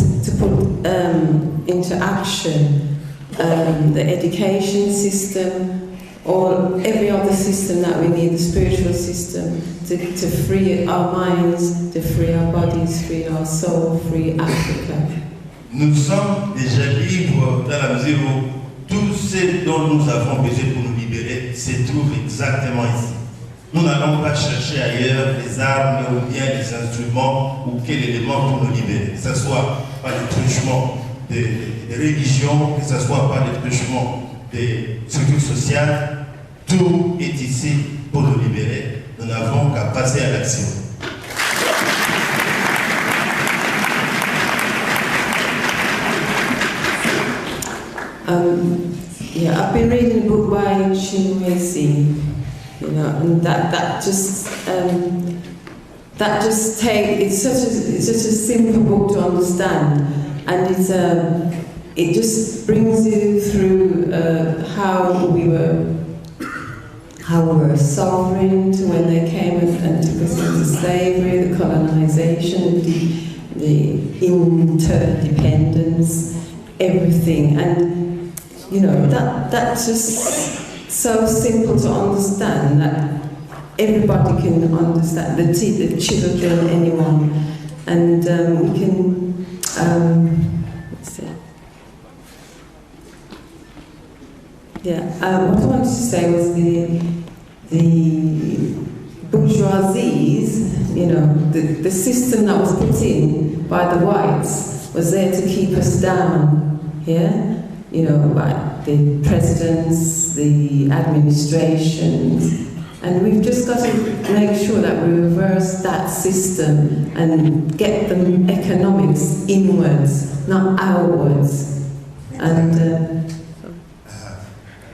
into action. The education system, or every other system that we need, the spiritual system, to free our minds, to free our bodies, free our soul, free Africa. Nous sommes déjà libres dans la mesure où tout ce dont nous avons besoin pour nous libérer se trouve exactement ici. Nous n'allons pas chercher ailleurs les armes ou bien les instruments ou quel élément pour nous libérer, que ce soit par le truchement des religions, que ce soit par le truchement des structures sociales. Tout est ici pour nous libérer. Nous n'avons qu'à passer à l'action. Yeah, I've been reading a book by Chinwezi, you know, and that just it's such a simple book to understand, and it just brings you through how we were sovereign to when they came and took us into slavery, the colonization, the interdependence, everything, and you know, that's just so simple to understand that everybody can understand, the children, anyone, and we can, let's see. Yeah, what I wanted to say was the bourgeoisies, you know, the system that was put in by the whites was there to keep us down, yeah? You know, by the presidents, the administrations, and we've just got to make sure that we reverse that system and get the economics inwards, not outwards. And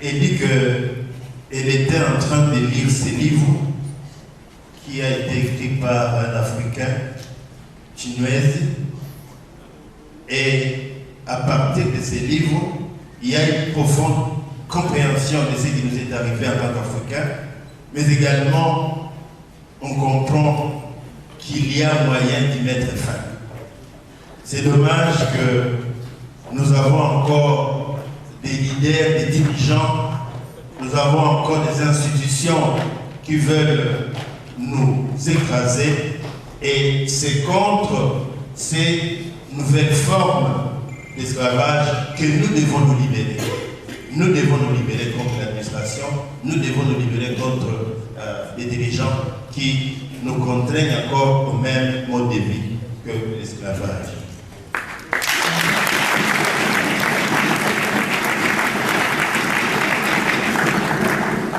Elle dit qu'elle était en train de lire ce livre qui a été écrit par un Africain, Chinwezi, et à partir de ce livre, il y a une profonde compréhension de ce qui nous est arrivé en tant qu'Africains, mais également on comprend qu'il y a moyen d'y mettre fin. C'est dommage que nous avons encore des leaders, des dirigeants, nous avons encore des institutions qui veulent nous écraser, et c'est contre ces nouvelles formes d'esclavage que nous devons nous libérer. Nous devons nous libérer contre l'administration, nous devons nous libérer contre les dirigeants qui nous contraignent encore au même mode de vie que l'esclavage.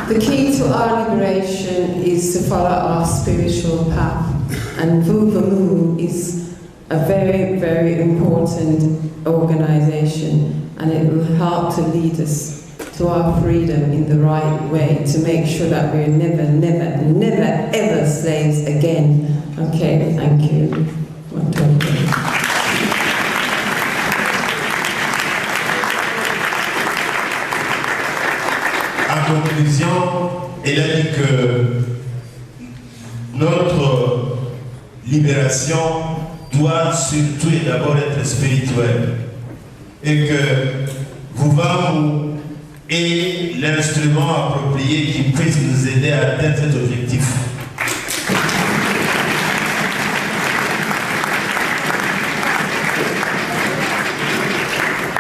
The key to our liberation is to follow our spiritual path, and Vuvamu is a very, very important organization, and it will help to lead us to our freedom in the right way, to make sure that we're never, never, never, ever slaves again. Okay, thank you. En conclusion, elle a dit que notre libération doit surtout et d'abord être spirituelle, et que Vuvamu est l'instrument approprié qui puisse nous aider à atteindre cet objectif.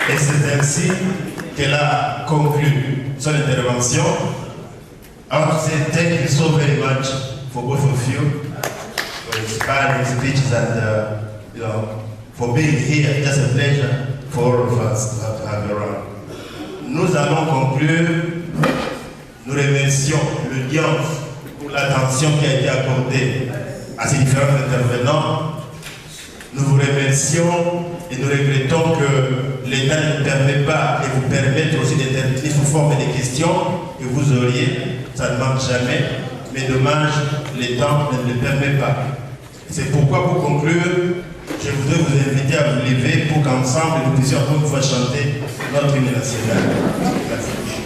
Et c'est ainsi qu'elle a conclu son intervention. I want to say thank you so very much for both of you for inspiring speeches and for being here. Just a pleasure for all of us to have you around. Nous allons conclure. Nous remercions l'audience pour l'attention qui a été accordée à ces différents intervenants. Nous vous remercions et nous regrettons que l'État ne permet pas et vous permette aussi d'intervenir sous forme de questions que vous auriez. Ça ne manque jamais, mais dommage, le temps ne le permet pas. C'est pourquoi, pour conclure, je voudrais vous inviter à vous lever pour qu'ensemble nous puissions encore une fois chanter notre hymne national. Merci.